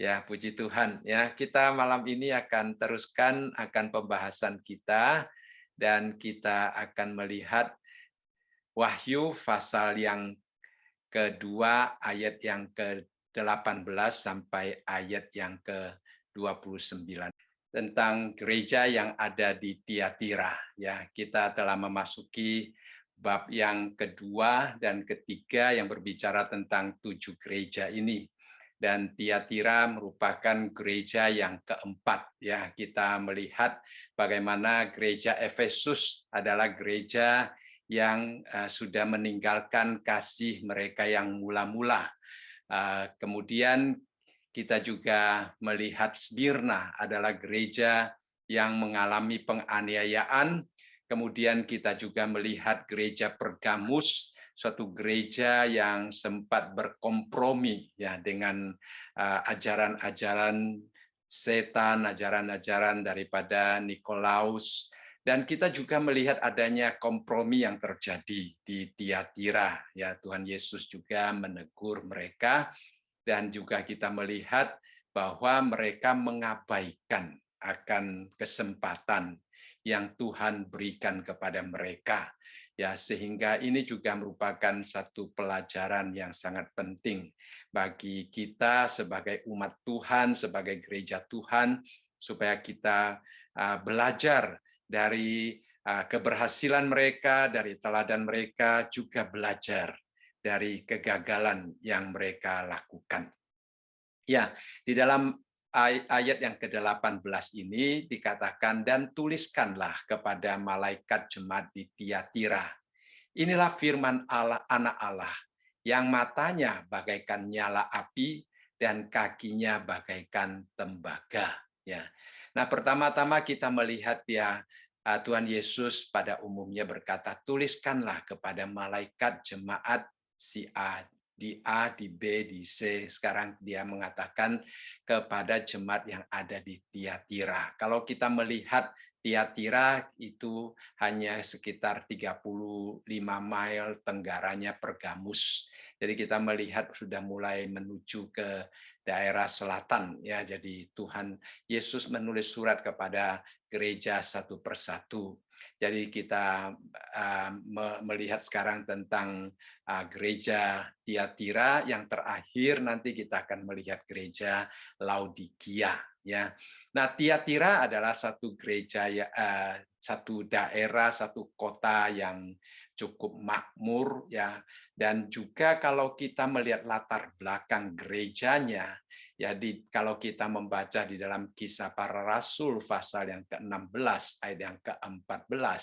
Ya, puji Tuhan. Ya, kita malam ini akan teruskan akan pembahasan kita dan kita akan melihat Wahyu pasal yang kedua ayat yang ke-18 sampai ayat yang ke-29 tentang gereja yang ada di Tiatira. Ya, kita telah memasuki bab yang kedua dan ketiga yang berbicara tentang 7 gereja ini. Dan Tiatira merupakan gereja yang keempat. Ya, kita melihat bagaimana gereja Efesus adalah gereja yang sudah meninggalkan kasih mereka yang mula-mula. Kemudian kita juga melihat Smyrna adalah gereja yang mengalami penganiayaan. Kemudian kita juga melihat gereja Pergamus, suatu gereja yang sempat berkompromi ya dengan ajaran-ajaran setan, ajaran-ajaran daripada Nikolaus. Dan kita juga melihat adanya kompromi yang terjadi di Tiatira. Ya, Tuhan Yesus juga menegur mereka dan juga kita melihat bahwa mereka mengabaikan akan kesempatan yang Tuhan berikan kepada mereka. Ya, sehingga ini juga merupakan satu pelajaran yang sangat penting bagi kita sebagai umat Tuhan, sebagai gereja Tuhan, supaya kita belajar dari keberhasilan mereka, dari teladan mereka, juga belajar dari kegagalan yang mereka lakukan. Ya, di dalam ayat yang ke-18 ini dikatakan, dan tuliskanlah kepada malaikat jemaat di Tiatira. Inilah firman Allah, anak Allah, yang matanya bagaikan nyala api dan kakinya bagaikan tembaga. Ya. Nah, pertama-tama kita melihat ya Tuhan Yesus pada umumnya berkata, tuliskanlah kepada malaikat jemaat si A, di A, di B, di C. Sekarang dia mengatakan kepada jemaat yang ada di Tiatira. Kalau kita melihat Tiatira itu hanya sekitar 35 mil tenggaranya Pergamus. Jadi kita melihat sudah mulai menuju ke daerah selatan ya. Jadi Tuhan Yesus menulis surat kepada gereja satu persatu. Jadi kita melihat sekarang tentang gereja Tiatira, yang terakhir nanti kita akan melihat gereja Laodikia ya. Nah, Tiatira adalah satu gereja satu daerah, satu kota yang cukup makmur ya, dan juga kalau kita melihat latar belakang gerejanya, jadi kalau kita membaca di dalam Kisah Para Rasul pasal yang ke-16 ayat yang ke-14,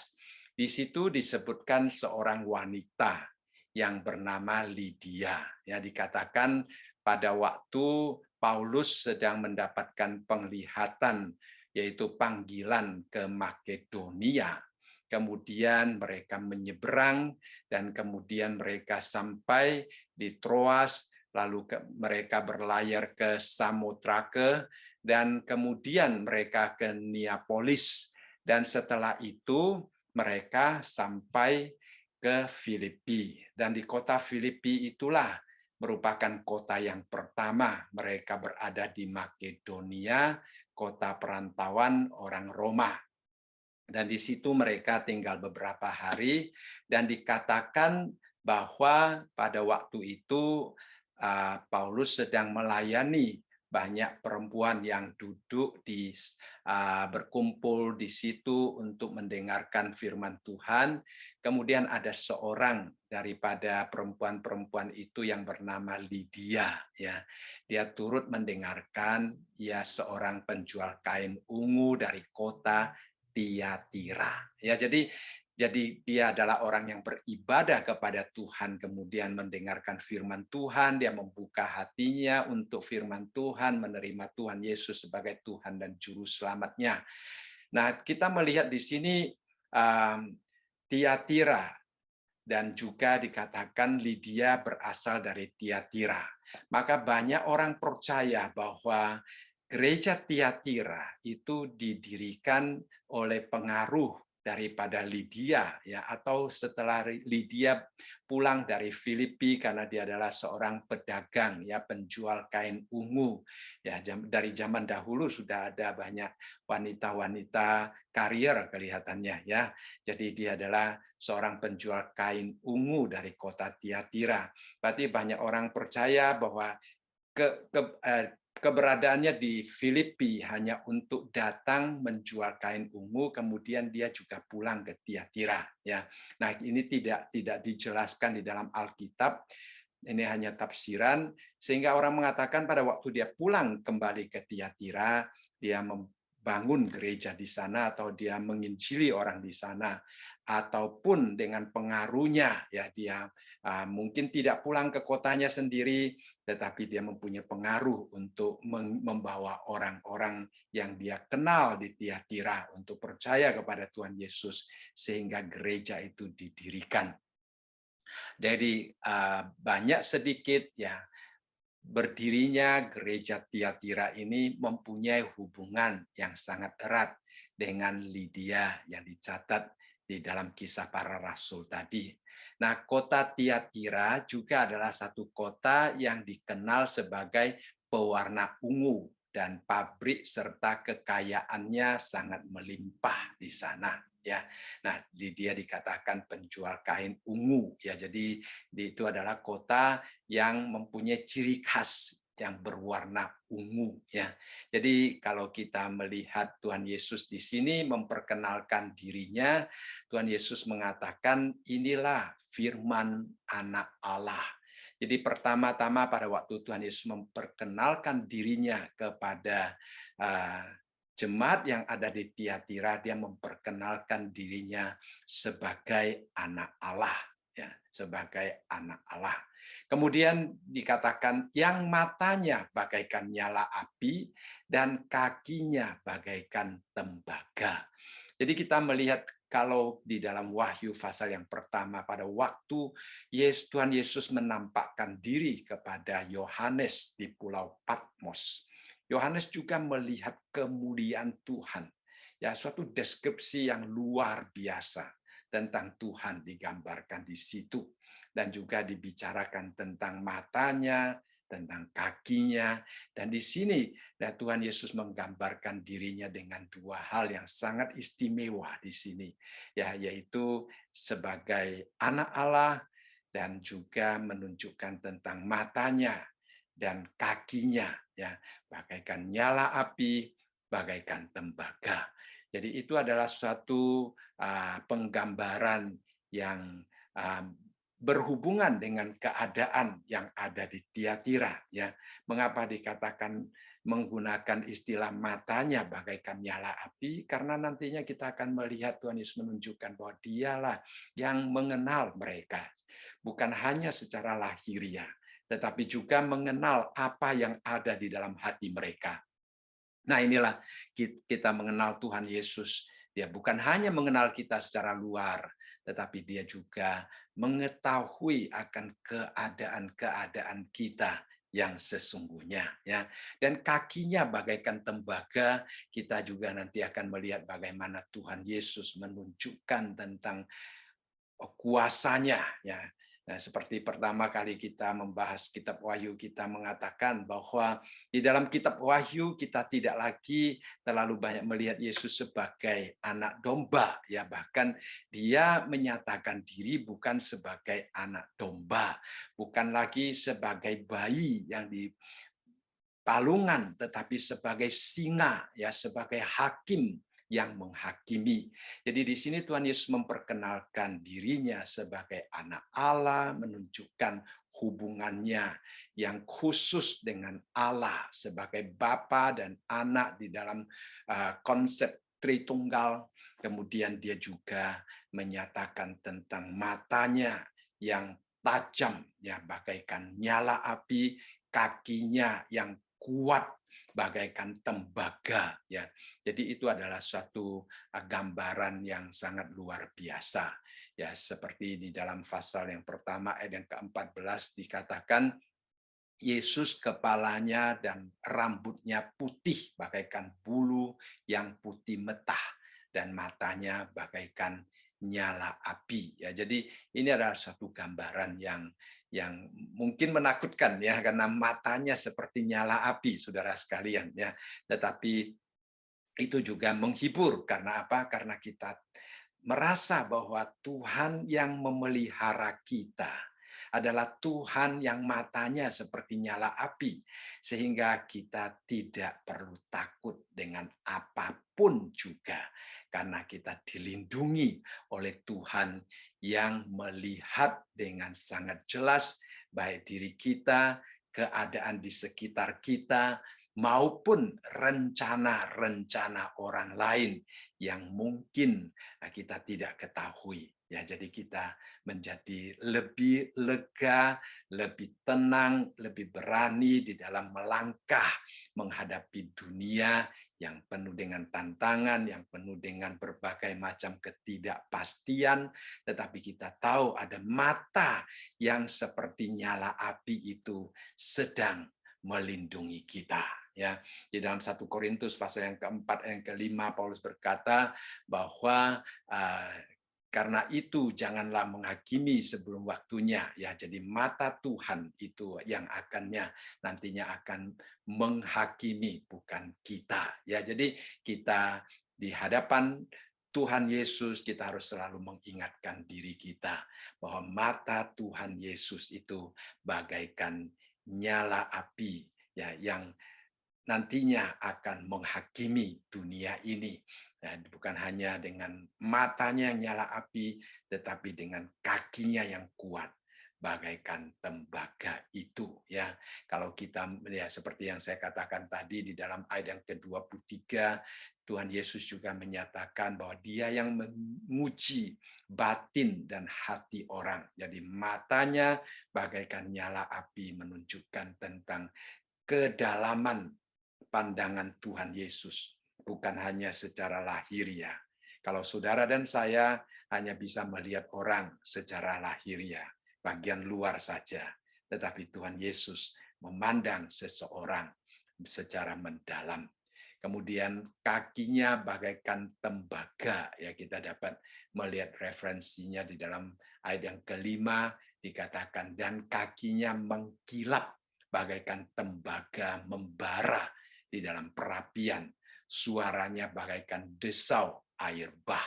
di situ disebutkan seorang wanita yang bernama Lydia. Ya, dikatakan pada waktu Paulus sedang mendapatkan penglihatan, yaitu panggilan ke Makedonia. Kemudian mereka menyeberang dan kemudian mereka sampai di Troas, lalu mereka berlayar ke Samotrake dan kemudian mereka ke Neapolis, dan setelah itu mereka sampai ke Filipi, dan di kota Filipi itulah merupakan kota yang pertama mereka berada di Makedonia, kota perantauan orang Roma. Dan di situ mereka tinggal beberapa hari, dan dikatakan bahwa pada waktu itu Paulus sedang melayani banyak perempuan yang duduk berkumpul di situ untuk mendengarkan firman Tuhan. Kemudian ada seorang daripada perempuan-perempuan itu yang bernama Lydia ya. Dia turut mendengarkan, ia seorang penjual kain ungu dari kota Tiatira. Ya, jadi dia adalah orang yang beribadah kepada Tuhan, kemudian mendengarkan firman Tuhan, dia membuka hatinya untuk firman Tuhan, menerima Tuhan Yesus sebagai Tuhan dan Juru Selamatnya. Nah, kita melihat di sini Tiatira, dan juga dikatakan Lydia berasal dari Tiatira. Maka banyak orang percaya bahwa gereja Tiatira itu didirikan oleh pengaruh daripada Lydia, ya, atau setelah Lydia pulang dari Filipi karena dia adalah seorang pedagang, ya, penjual kain ungu, ya, dari zaman dahulu sudah ada banyak wanita-wanita karier kelihatannya, ya. Jadi dia adalah seorang penjual kain ungu dari kota Tiatira. Berarti banyak orang percaya bahwa keberadaannya di Filipi hanya untuk datang menjual kain ungu, kemudian dia juga pulang ke Tiatira, ya. Nah, ini tidak dijelaskan di dalam Alkitab. Ini hanya tafsiran, sehingga orang mengatakan pada waktu dia pulang kembali ke Tiatira, dia membangun gereja di sana atau dia menginjili orang di sana, ataupun dengan pengaruhnya, ya, dia mungkin tidak pulang ke kotanya sendiri, tetapi dia mempunyai pengaruh untuk membawa orang-orang yang dia kenal di Tiatira untuk percaya kepada Tuhan Yesus, sehingga gereja itu didirikan. Jadi banyak sedikit, ya, berdirinya gereja Tiatira ini mempunyai hubungan yang sangat erat dengan Lydia yang dicatat di dalam Kisah Para Rasul tadi. Nah, kota Tiatira juga adalah satu kota yang dikenal sebagai pewarna ungu, dan pabrik serta kekayaannya sangat melimpah di sana, ya. Nah, dia dikatakan penjual kain ungu, ya. Jadi itu adalah kota yang mempunyai ciri khas yang berwarna ungu, ya. Jadi kalau kita melihat Tuhan Yesus di sini memperkenalkan dirinya, Tuhan Yesus mengatakan, inilah firman Anak Allah. Jadi pertama-tama pada waktu Tuhan Yesus memperkenalkan dirinya kepada jemaat yang ada di Tiatira, dia memperkenalkan dirinya sebagai Anak Allah, ya, sebagai Anak Allah. Kemudian dikatakan yang matanya bagaikan nyala api dan kakinya bagaikan tembaga. Jadi kita melihat kalau di dalam Wahyu pasal yang pertama, pada waktu Tuhan Yesus menampakkan diri kepada Yohanes di Pulau Patmos, Yohanes juga melihat kemuliaan Tuhan. Ya, suatu deskripsi yang luar biasa tentang Tuhan digambarkan di situ. Dan juga dibicarakan tentang matanya, tentang kakinya. Dan di sini Tuhan Yesus menggambarkan dirinya dengan dua hal yang sangat istimewa di sini, ya, yaitu sebagai Anak Allah dan juga menunjukkan tentang matanya dan kakinya, ya, bagaikan nyala api, bagaikan tembaga. Jadi itu adalah suatu penggambaran yang berhubungan dengan keadaan yang ada di Tiatira, ya. Mengapa dikatakan menggunakan istilah matanya bagaikan nyala api? Karena nantinya kita akan melihat Tuhan Yesus menunjukkan bahwa dialah yang mengenal mereka, bukan hanya secara lahiriah, tetapi juga mengenal apa yang ada di dalam hati mereka. Nah, inilah kita mengenal Tuhan Yesus. Dia bukan hanya mengenal kita secara luar, tetapi dia juga mengetahui akan keadaan-keadaan kita yang sesungguhnya, ya. Dan kakinya bagaikan tembaga, kita juga nanti akan melihat bagaimana Tuhan Yesus menunjukkan tentang kuasanya, ya. Nah, seperti pertama kali kita membahas kitab Wahyu, kita mengatakan bahwa di dalam kitab Wahyu kita tidak lagi terlalu banyak melihat Yesus sebagai anak domba, ya, bahkan dia menyatakan diri bukan sebagai anak domba, bukan lagi sebagai bayi yang di palungan, tetapi sebagai singa, ya, sebagai hakim yang menghakimi. Jadi di sini Tuhan Yesus memperkenalkan dirinya sebagai Anak Allah, menunjukkan hubungannya yang khusus dengan Allah sebagai Bapa dan Anak di dalam konsep Tritunggal. Kemudian dia juga menyatakan tentang matanya yang tajam, ya, bagaikan nyala api, kakinya yang kuat bagaikan tembaga, ya. Jadi itu adalah suatu gambaran yang sangat luar biasa, ya, seperti di dalam pasal yang pertama ayat yang ke-14 dikatakan Yesus kepalanya dan rambutnya putih bagaikan bulu yang putih metah dan matanya bagaikan nyala api. Ya, jadi ini adalah satu gambaran yang mungkin menakutkan ya, karena matanya seperti nyala api, saudara sekalian ya. Tetapi itu juga menghibur karena apa? Karena kita merasa bahwa Tuhan yang memelihara kita adalah Tuhan yang matanya seperti nyala api, sehingga kita tidak perlu takut dengan apapun juga, karena kita dilindungi oleh Tuhan yang melihat dengan sangat jelas baik diri kita, keadaan di sekitar kita, maupun rencana-rencana orang lain yang mungkin kita tidak ketahui. Ya, jadi kita menjadi lebih lega, lebih tenang, lebih berani di dalam melangkah menghadapi dunia yang penuh dengan tantangan, yang penuh dengan berbagai macam ketidakpastian, tetapi kita tahu ada mata yang seperti nyala api itu sedang melindungi kita. Ya, di dalam 1 Korintus pasal yang keempat yang kelima Paulus berkata bahwa karena itu janganlah menghakimi sebelum waktunya. Ya, jadi mata Tuhan itu yang nantinya akan menghakimi, bukan kita. Ya, jadi kita di hadapan Tuhan Yesus kita harus selalu mengingatkan diri kita bahwa mata Tuhan Yesus itu bagaikan nyala api ya, yang nantinya akan menghakimi dunia ini. Ya, bukan hanya dengan matanya yang nyala api, tetapi dengan kakinya yang kuat, bagaikan tembaga itu. Ya, kalau kita ya seperti yang saya katakan tadi di dalam ayat yang ke-23, Tuhan Yesus juga menyatakan bahwa Dia yang menguji batin dan hati orang. Jadi matanya bagaikan nyala api menunjukkan tentang kedalaman pandangan Tuhan Yesus, bukan hanya secara lahiriah. Kalau saudara dan saya hanya bisa melihat orang secara lahiriah, bagian luar saja, tetapi Tuhan Yesus memandang seseorang secara mendalam. Kemudian kakinya bagaikan tembaga, ya kita dapat melihat referensinya di dalam ayat yang kelima dikatakan dan kakinya mengkilap bagaikan tembaga membara di dalam perapian, suaranya bagaikan desau air bah.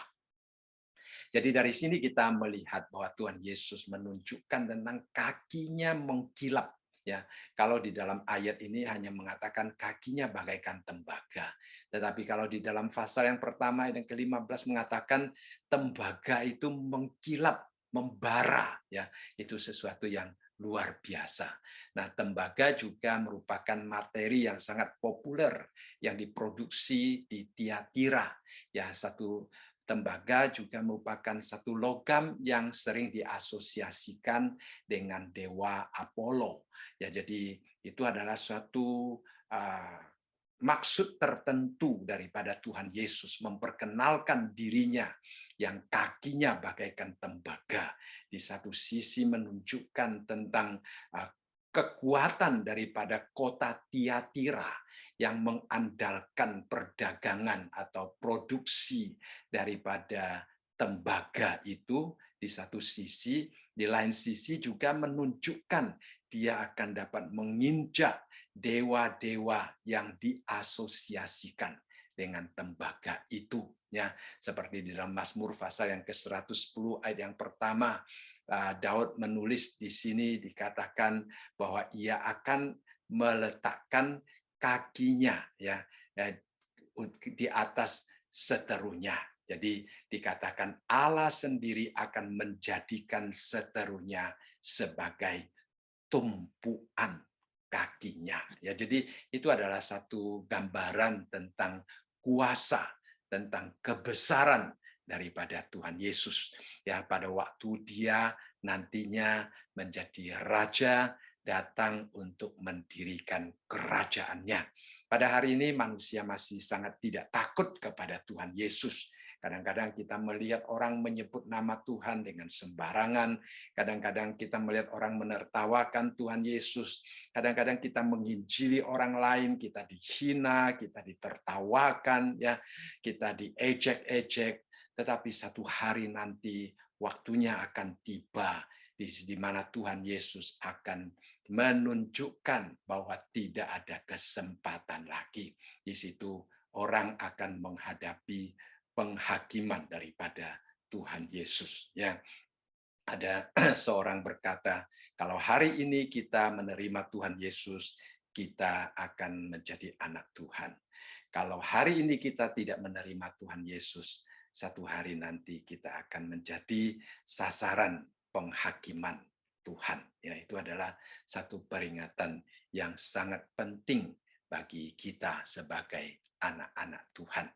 Jadi dari sini kita melihat bahwa Tuhan Yesus menunjukkan tentang kakinya mengkilap. Ya, kalau di dalam ayat ini hanya mengatakan kakinya bagaikan tembaga. Tetapi kalau di dalam pasal yang pertama ayat yang ke-15 mengatakan tembaga itu mengkilap, membara. Ya, itu sesuatu yang luar biasa. Nah, tembaga juga merupakan materi yang sangat populer yang diproduksi di Tiatira. Ya, satu tembaga juga merupakan satu logam yang sering diasosiasikan dengan dewa Apollo. Ya, jadi itu adalah suatu maksud tertentu daripada Tuhan Yesus memperkenalkan dirinya yang kakinya bagaikan tembaga. Di satu sisi menunjukkan tentang kekuatan daripada kota Tiatira yang mengandalkan perdagangan atau produksi daripada tembaga itu di satu sisi, di lain sisi juga menunjukkan dia akan dapat menginjak dewa-dewa yang diasosiasikan dengan tembaga itu. Ya, seperti di dalam Mazmur pasal yang ke-110 ayat yang pertama, Daud menulis di sini dikatakan bahwa ia akan meletakkan kakinya ya di atas seterunya. Jadi dikatakan Allah sendiri akan menjadikan seterunya sebagai tumpuan kakinya. Ya, jadi itu adalah satu gambaran tentang kuasa, tentang kebesaran daripada Tuhan Yesus. Ya, pada waktu dia nantinya menjadi raja, datang untuk mendirikan kerajaannya. Pada hari ini manusia masih sangat tidak takut kepada Tuhan Yesus Kadang-kadang kita melihat orang menyebut nama Tuhan dengan sembarangan. Kadang-kadang kita melihat orang menertawakan Tuhan Yesus. Kadang-kadang kita menginjili orang lain, kita dihina, kita ditertawakan, ya, kita diejek-ejek. Tetapi satu hari nanti waktunya akan tiba di mana Tuhan Yesus akan menunjukkan bahwa tidak ada kesempatan lagi. Di situ orang akan menghadapi penghakiman daripada Tuhan Yesus. Ya, ada seorang berkata, kalau hari ini kita menerima Tuhan Yesus, kita akan menjadi anak Tuhan. Kalau hari ini kita tidak menerima Tuhan Yesus, satu hari nanti kita akan menjadi sasaran penghakiman Tuhan. Ya, itu adalah satu peringatan yang sangat penting bagi kita sebagai anak-anak Tuhan.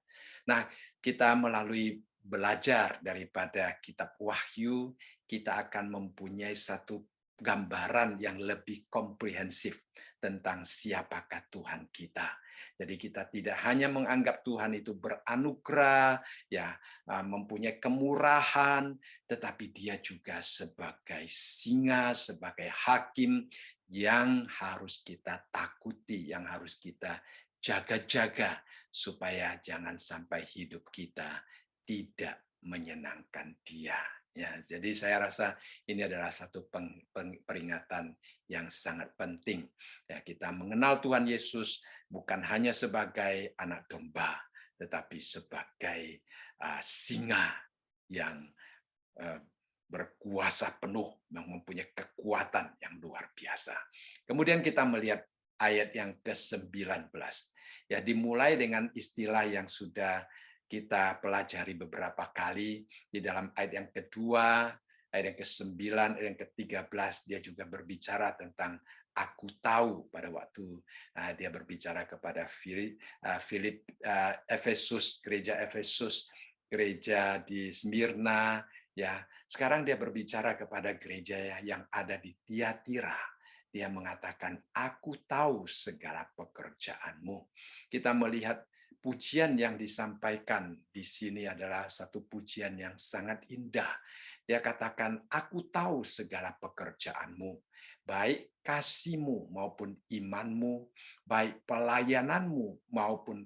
Nah, kita melalui belajar daripada kitab Wahyu, kita akan mempunyai satu gambaran yang lebih komprehensif tentang siapakah Tuhan kita. Jadi kita tidak hanya menganggap Tuhan itu beranugerah, ya, mempunyai kemurahan, tetapi Dia juga sebagai singa, sebagai hakim yang harus kita takuti, yang harus kita jaga-jaga supaya jangan sampai hidup kita tidak menyenangkan Dia. Ya, jadi saya rasa ini adalah satu peringatan yang sangat penting. Ya, kita mengenal Tuhan Yesus bukan hanya sebagai anak domba, tetapi sebagai singa yang berkuasa penuh, yang mempunyai kekuatan yang luar biasa. Kemudian kita melihat ayat yang ke-19. Ya, dimulai dengan istilah yang sudah kita pelajari beberapa kali di dalam ayat yang kedua, ayat yang ke-9, ayat yang ke-13, dia juga berbicara tentang aku tahu pada waktu dia berbicara kepada Efesus, gereja Efesus, gereja di Smyrna, ya. Sekarang dia berbicara kepada gereja yang ada di Tiatira. Dia mengatakan, aku tahu segala pekerjaanmu. Kita melihat pujian yang disampaikan di sini adalah satu pujian yang sangat indah. Dia katakan, aku tahu segala pekerjaanmu, baik kasihmu maupun imanmu, baik pelayananmu maupun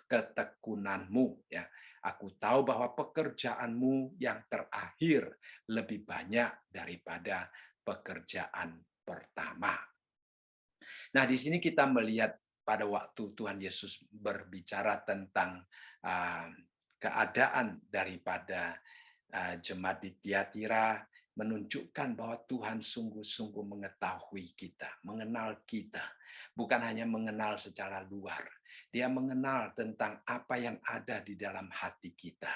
ketekunanmu. Ya, aku tahu bahwa pekerjaanmu yang terakhir lebih banyak daripada pekerjaan pertama. Nah, di sini kita melihat pada waktu Tuhan Yesus berbicara tentang keadaan daripada jemaat di Tiatira, menunjukkan bahwa Tuhan sungguh-sungguh mengetahui kita, mengenal kita. Bukan hanya mengenal secara luar, Dia mengenal tentang apa yang ada di dalam hati kita.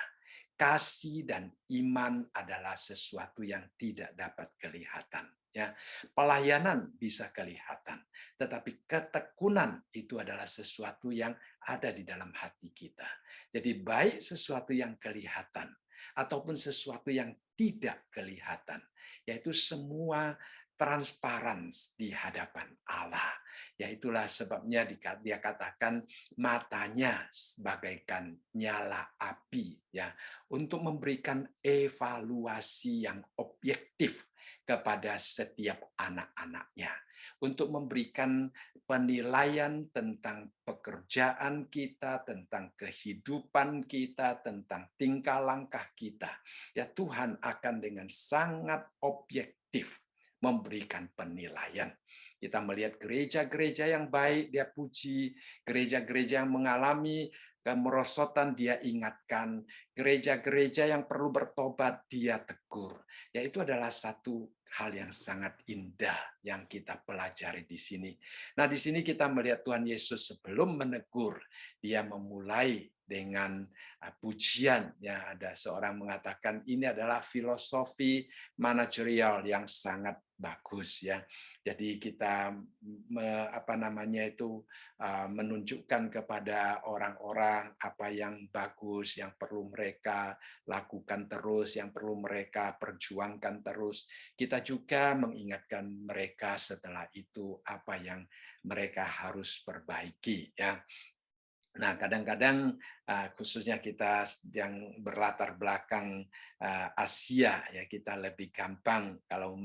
Kasih dan iman adalah sesuatu yang tidak dapat kelihatan. Ya, pelayanan bisa kelihatan, tetapi ketekunan itu adalah sesuatu yang ada di dalam hati kita. Jadi baik sesuatu yang kelihatan ataupun sesuatu yang tidak kelihatan, yaitu semua transparan di hadapan Allah. Yaitulah sebabnya dia katakan matanya bagaikan nyala api, ya, untuk memberikan evaluasi yang objektif kepada setiap anak-anaknya, untuk memberikan penilaian tentang pekerjaan kita, tentang kehidupan kita, tentang tingkah langkah kita. Ya, Tuhan akan dengan sangat objektif memberikan penilaian. Kita melihat gereja-gereja yang baik, dia puji. Gereja-gereja yang mengalami kemerosotan, dia ingatkan. Gereja-gereja yang perlu bertobat, dia tegur. Ya, itu adalah satu hal yang sangat indah yang kita pelajari di sini. Nah, di sini kita melihat Tuhan Yesus sebelum menegur, dia memulai dengan pujian. Ya, ada seorang mengatakan ini adalah filosofi manajerial yang sangat bagus, ya. Jadi kita menunjukkan kepada orang-orang apa yang bagus, yang perlu mereka lakukan terus, yang perlu mereka perjuangkan terus. Kita juga mengingatkan mereka setelah itu apa yang mereka harus perbaiki, ya. Nah, kadang-kadang khususnya kita yang berlatar belakang Asia, ya kita lebih gampang kalau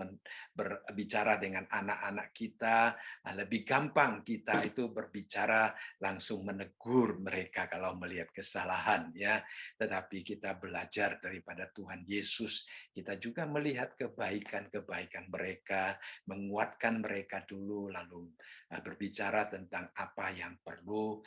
berbicara dengan anak-anak kita, lebih gampang kita itu berbicara langsung menegur mereka kalau melihat kesalahan, ya. Tetapi kita belajar daripada Tuhan Yesus, kita juga melihat kebaikan-kebaikan mereka, menguatkan mereka dulu, lalu berbicara tentang apa yang perlu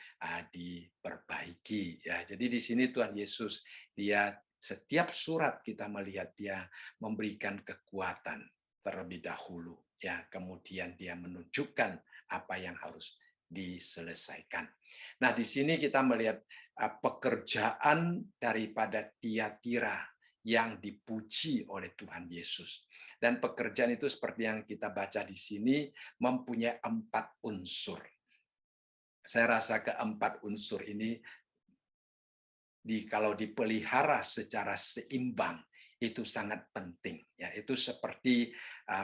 diperbaiki, ya. Jadi di sini Tuhan Yesus, dia setiap surat kita melihat dia memberikan kekuatan terlebih dahulu, ya. Kemudian dia menunjukkan apa yang harus diselesaikan. Nah, di sini kita melihat pekerjaan daripada Tiatira yang dipuji oleh Tuhan Yesus. Dan pekerjaan itu seperti yang kita baca di sini mempunyai 4 unsur. Saya rasa keempat unsur ini kalau dipelihara secara seimbang itu sangat penting, ya. Itu seperti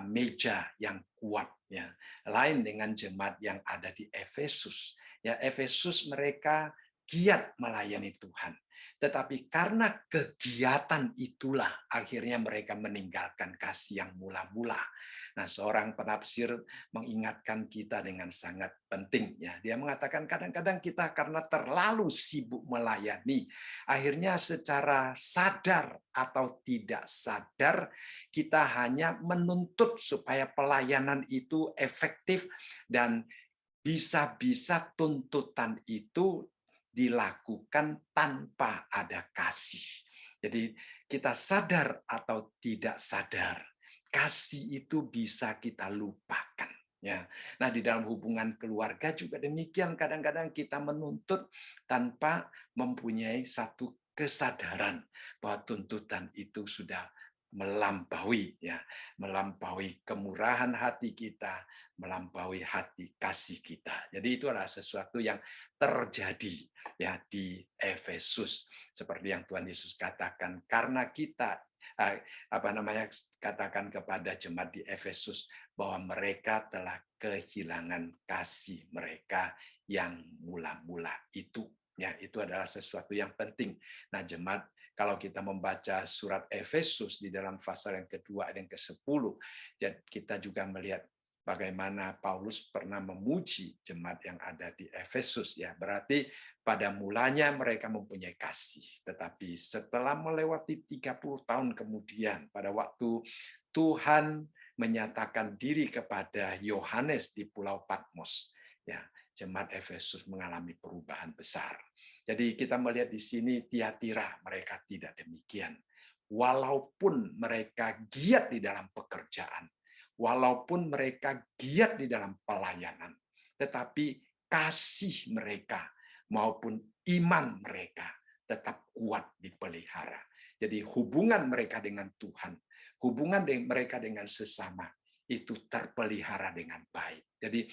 meja yang kuat, ya. Lain dengan jemaat yang ada di Efesus, ya. Efesus mereka giat melayani Tuhan, tetapi karena kegiatan itulah akhirnya mereka meninggalkan kasih yang mula-mula. Nah, seorang penafsir mengingatkan kita dengan sangat penting, ya. Dia mengatakan kadang-kadang kita karena terlalu sibuk melayani, akhirnya secara sadar atau tidak sadar kita hanya menuntut supaya pelayanan itu efektif, dan bisa-bisa tuntutan itu dilakukan tanpa ada kasih. Jadi kita sadar atau tidak sadar, kasih itu bisa kita lupakan, ya. Nah, di dalam hubungan keluarga juga demikian, kadang-kadang kita menuntut tanpa mempunyai satu kesadaran bahwa tuntutan itu sudah melampaui, ya, melampaui kemurahan hati kita, melampaui hati kasih kita. Jadi itu adalah sesuatu yang terjadi, ya, di Efesus, seperti yang Tuhan Yesus katakan, karena kita katakan kepada jemaat di Efesus bahwa mereka telah kehilangan kasih mereka yang mula-mula itu. Ya, itu adalah sesuatu yang penting. Nah, jemaat, kalau kita membaca surat Efesus di dalam pasal yang kedua dan ke-10, kita juga melihat bagaimana Paulus pernah memuji jemaat yang ada di Efesus, ya. Berarti pada mulanya mereka mempunyai kasih, tetapi setelah melewati 30 tahun kemudian, pada waktu Tuhan menyatakan diri kepada Yohanes di Pulau Patmos, ya, jemaat Efesus mengalami perubahan besar. Jadi kita melihat di sini Tiatira mereka tidak demikian. Walaupun mereka giat di dalam pekerjaan, walaupun mereka giat di dalam pelayanan, tetapi kasih mereka maupun iman mereka tetap kuat dipelihara. Jadi hubungan mereka dengan Tuhan, hubungan mereka dengan sesama itu terpelihara dengan baik. Jadi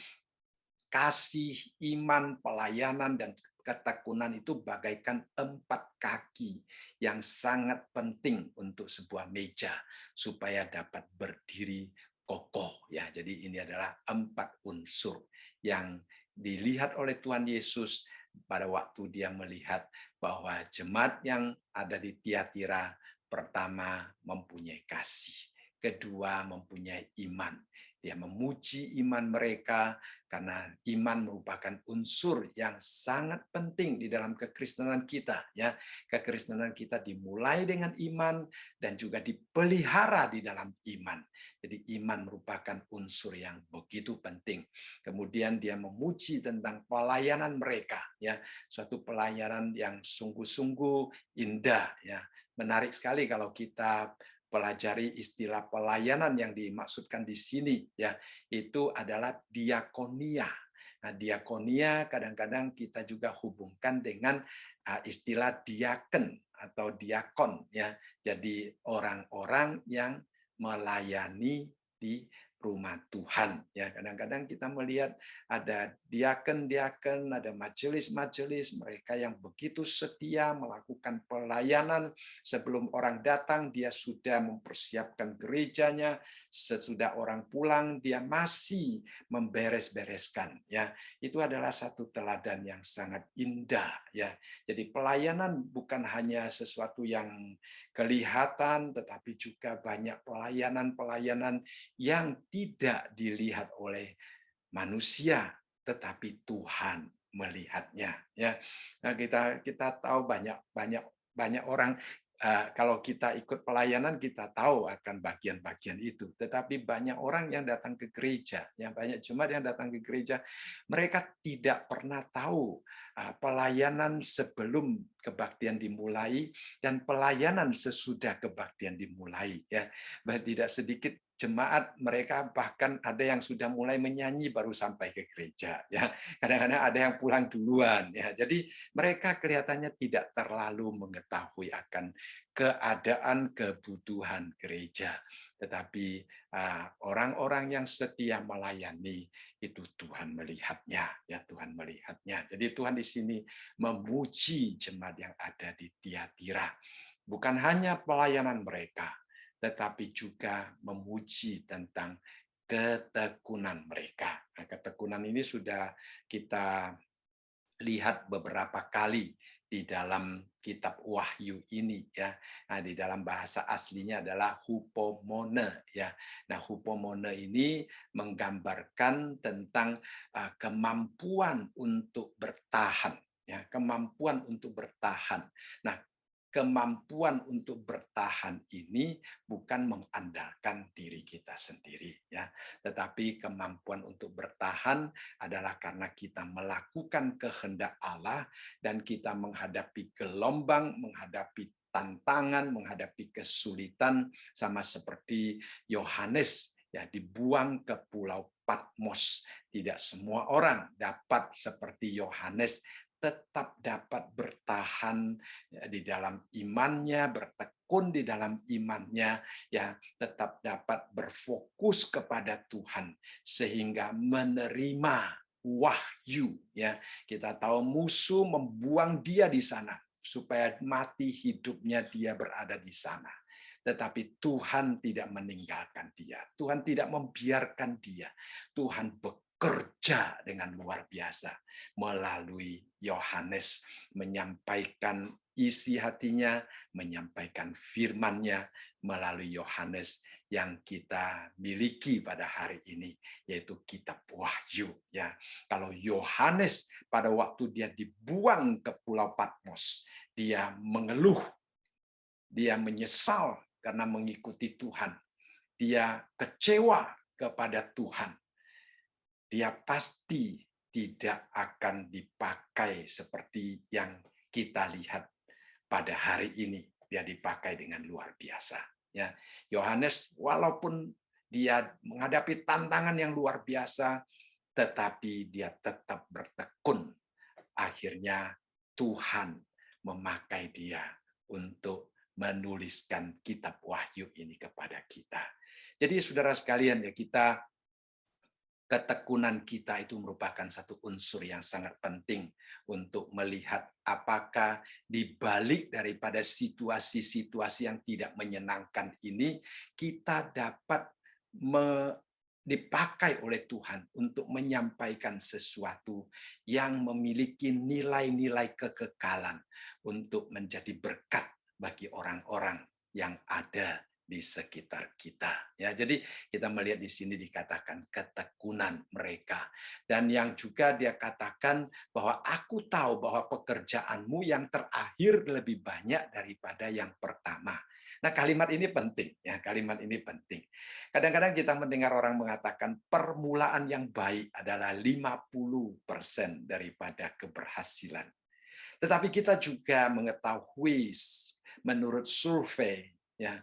kasih, iman, pelayanan, dan ketekunan itu bagaikan 4 kaki yang sangat penting untuk sebuah meja supaya dapat berdiri kokoh, ya. Jadi ini adalah 4 unsur yang dilihat oleh Tuhan Yesus pada waktu dia melihat bahwa jemaat yang ada di Tiatira pertama mempunyai kasih, kedua mempunyai iman. Dia memuji iman mereka karena iman merupakan unsur yang sangat penting di dalam kekristenan kita, ya. Kekristenan kita dimulai dengan iman dan juga dipelihara di dalam iman. Jadi iman merupakan unsur yang begitu penting. Kemudian dia memuji tentang pelayanan mereka, ya. Suatu pelayanan yang sungguh-sungguh indah, ya. Menarik sekali kalau kita pelajari istilah pelayanan yang dimaksudkan di sini, ya, itu adalah diakonia. Nah, diakonia kadang-kadang kita juga hubungkan dengan istilah diaken atau diakon, ya. Jadi orang-orang yang melayani di rumah Tuhan. Ya, kadang-kadang kita melihat ada diaken-diaken, ada majelis-majelis, mereka yang begitu setia melakukan pelayanan sebelum orang datang, dia sudah mempersiapkan gerejanya, sesudah orang pulang dia masih memberes-bereskan. Ya, itu adalah satu teladan yang sangat indah. Ya, jadi pelayanan bukan hanya sesuatu yang kelihatan, tetapi juga banyak pelayanan-pelayanan yang tidak dilihat oleh manusia, tetapi Tuhan melihatnya. Ya, nah kita tahu banyak banyak banyak orang kalau kita ikut pelayanan kita tahu akan bagian-bagian itu. Tetapi banyak orang yang datang ke gereja, yang banyak jemaat yang datang ke gereja, mereka tidak pernah tahu pelayanan sebelum kebaktian dimulai dan pelayanan sesudah kebaktian dimulai. Ya, tidak sedikit jemaat mereka bahkan ada yang sudah mulai menyanyi baru sampai ke gereja, ya kadang-kadang ada yang pulang duluan, ya jadi mereka kelihatannya tidak terlalu mengetahui akan keadaan kebutuhan gereja, tetapi orang-orang yang setia melayani itu Tuhan melihatnya, ya Tuhan melihatnya. Jadi Tuhan di sini memuji jemaat yang ada di Tiatira, bukan hanya pelayanan mereka, tetapi juga memuji tentang ketekunan mereka. Nah, ketekunan ini sudah kita lihat beberapa kali di dalam kitab Wahyu ini, ya. Nah, di dalam bahasa aslinya adalah hupomone, ya. Nah, hupomone ini menggambarkan tentang kemampuan untuk bertahan, ya, kemampuan untuk bertahan. Nah, kemampuan untuk bertahan ini bukan mengandalkan diri kita sendiri, ya, tetapi kemampuan untuk bertahan adalah karena kita melakukan kehendak Allah dan kita menghadapi gelombang, menghadapi tantangan, menghadapi kesulitan, sama seperti Yohanes ya dibuang ke Pulau Patmos. Tidak semua orang dapat seperti Yohanes tetap dapat bertahan di dalam imannya, bertekun di dalam imannya, ya tetap dapat berfokus kepada Tuhan sehingga menerima wahyu. Ya, kita tahu musuh membuang dia di sana supaya mati hidupnya dia berada di sana. Tetapi Tuhan tidak meninggalkan dia. Tuhan tidak membiarkan dia. Tuhan bekerja dengan luar biasa melalui Yohanes, menyampaikan isi hatinya, menyampaikan firman-Nya melalui Yohanes yang kita miliki pada hari ini, yaitu kitab Wahyu. Ya, kalau Yohanes pada waktu dia dibuang ke Pulau Patmos, dia mengeluh, dia menyesal karena mengikuti Tuhan, dia kecewa kepada Tuhan, dia pasti tidak akan dipakai seperti yang kita lihat pada hari ini. Dia dipakai dengan luar biasa. Ya, Yohanes walaupun dia menghadapi tantangan yang luar biasa, tetapi dia tetap bertekun. Akhirnya Tuhan memakai dia untuk menuliskan kitab Wahyu ini kepada kita. Jadi saudara sekalian, ya kita ketekunan kita itu merupakan satu unsur yang sangat penting untuk melihat apakah di balik daripada situasi-situasi yang tidak menyenangkan ini kita dapat dipakai oleh Tuhan untuk menyampaikan sesuatu yang memiliki nilai-nilai kekekalan untuk menjadi berkat bagi orang-orang yang ada di sekitar kita. Ya, jadi kita melihat di sini dikatakan ketekunan mereka. Dan yang juga dia katakan bahwa aku tahu bahwa pekerjaanmu yang terakhir lebih banyak daripada yang pertama. Nah, kalimat ini penting, ya, kalimat ini penting. Kadang-kadang kita mendengar orang mengatakan permulaan yang baik adalah 50% daripada keberhasilan. Tetapi kita juga mengetahui menurut survei, ya,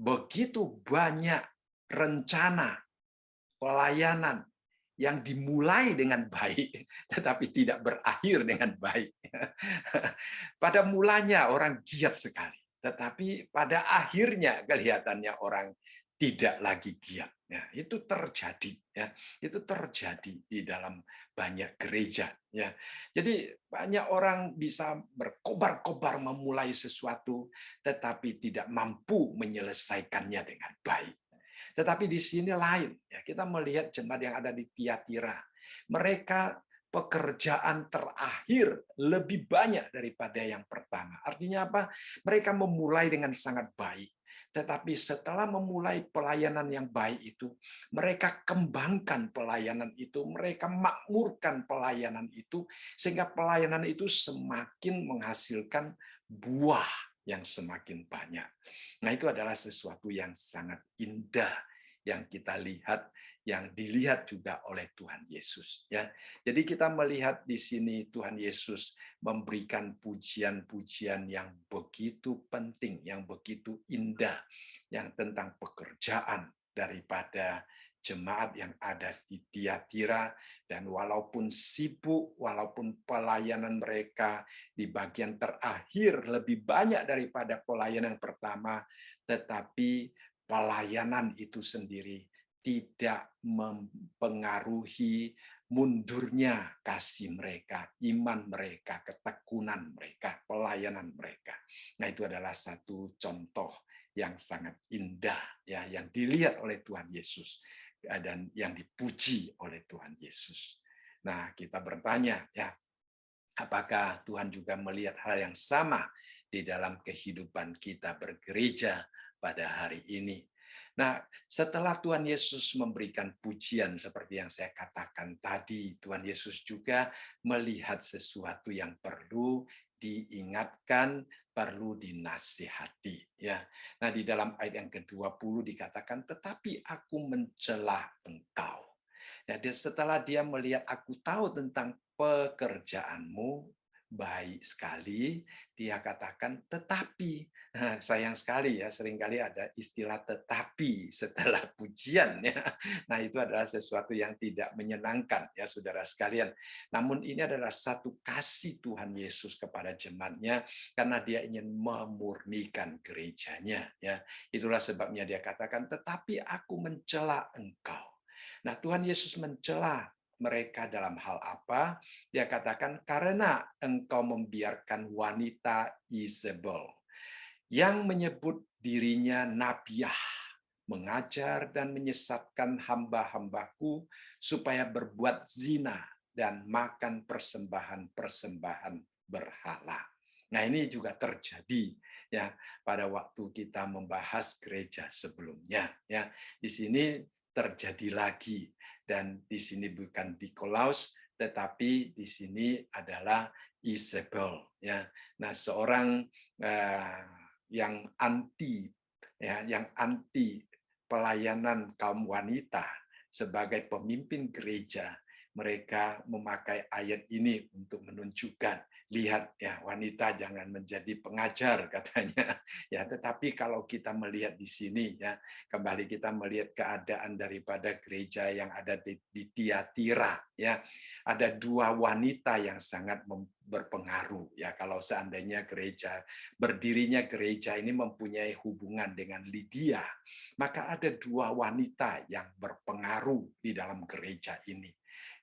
begitu banyak rencana pelayanan yang dimulai dengan baik, tetapi tidak berakhir dengan baik. Pada mulanya orang giat sekali, tetapi pada akhirnya kelihatannya orang tidak lagi giat. Ya, itu terjadi, ya. Itu terjadi di dalam banyak gereja, ya. Jadi banyak orang bisa berkobar-kobar memulai sesuatu tetapi tidak mampu menyelesaikannya dengan baik. Tetapi di sini lain, ya. Kita melihat jemaat yang ada di Tiatira. Mereka pekerjaan terakhir lebih banyak daripada yang pertama. Artinya apa? Mereka memulai dengan sangat baik. Tetapi setelah memulai pelayanan yang baik itu, mereka kembangkan pelayanan itu, mereka makmurkan pelayanan itu, sehingga pelayanan itu semakin menghasilkan buah yang semakin banyak. Nah, itu adalah sesuatu yang sangat indah yang kita lihat, yang dilihat juga oleh Tuhan Yesus. Ya, jadi kita melihat di sini Tuhan Yesus memberikan pujian-pujian yang begitu penting, yang begitu indah, yang tentang pekerjaan daripada jemaat yang ada di Tiatira, dan walaupun sibuk, walaupun pelayanan mereka di bagian terakhir lebih banyak daripada pelayanan pertama, tetapi pelayanan itu sendiri tidak mempengaruhi mundurnya kasih mereka, iman mereka, ketekunan mereka, pelayanan mereka. Nah, itu adalah satu contoh yang sangat indah, ya, yang dilihat oleh Tuhan Yesus dan yang dipuji oleh Tuhan Yesus. Nah, kita bertanya, ya, apakah Tuhan juga melihat hal yang sama di dalam kehidupan kita bergereja pada hari ini? Nah, setelah Tuhan Yesus memberikan pujian seperti yang saya katakan tadi, Tuhan Yesus juga melihat sesuatu yang perlu diingatkan, perlu dinasihati. Ya. Nah, di dalam ayat yang ke-20 dikatakan, tetapi aku mencela engkau. Ya, setelah dia melihat, aku tahu tentang pekerjaanmu, baik sekali, dia katakan, tetapi, nah, sayang sekali ya, seringkali ada istilah tetapi setelah pujian. Ya. Nah, itu adalah sesuatu yang tidak menyenangkan, ya saudara sekalian. Namun ini adalah satu kasih Tuhan Yesus kepada jemaatnya, karena dia ingin memurnikan gerejanya. Ya. Itulah sebabnya dia katakan, tetapi aku mencela engkau. Nah, Tuhan Yesus mencela mereka dalam hal apa? Dia katakan, karena engkau membiarkan wanita Isabel yang menyebut dirinya nabiah, mengajar dan menyesatkan hamba-hambaku supaya berbuat zina dan makan persembahan-persembahan berhala. Nah, ini juga terjadi ya pada waktu kita membahas gereja sebelumnya, ya. Di sini terjadi lagi, dan di sini bukan Nikolaus tetapi di sini adalah Isabel, ya. Nah, seorang yang anti, ya, yang anti pelayanan kaum wanita sebagai pemimpin gereja, mereka memakai ayat ini untuk menunjukkan, lihat ya, wanita jangan menjadi pengajar katanya. Ya, tetapi kalau kita melihat di sini, ya, kembali kita melihat keadaan daripada gereja yang ada di Tiatira, ya. Ada dua wanita yang sangat berpengaruh, ya. Kalau seandainya berdirinya gereja ini mempunyai hubungan dengan Lydia, maka ada dua wanita yang berpengaruh di dalam gereja ini.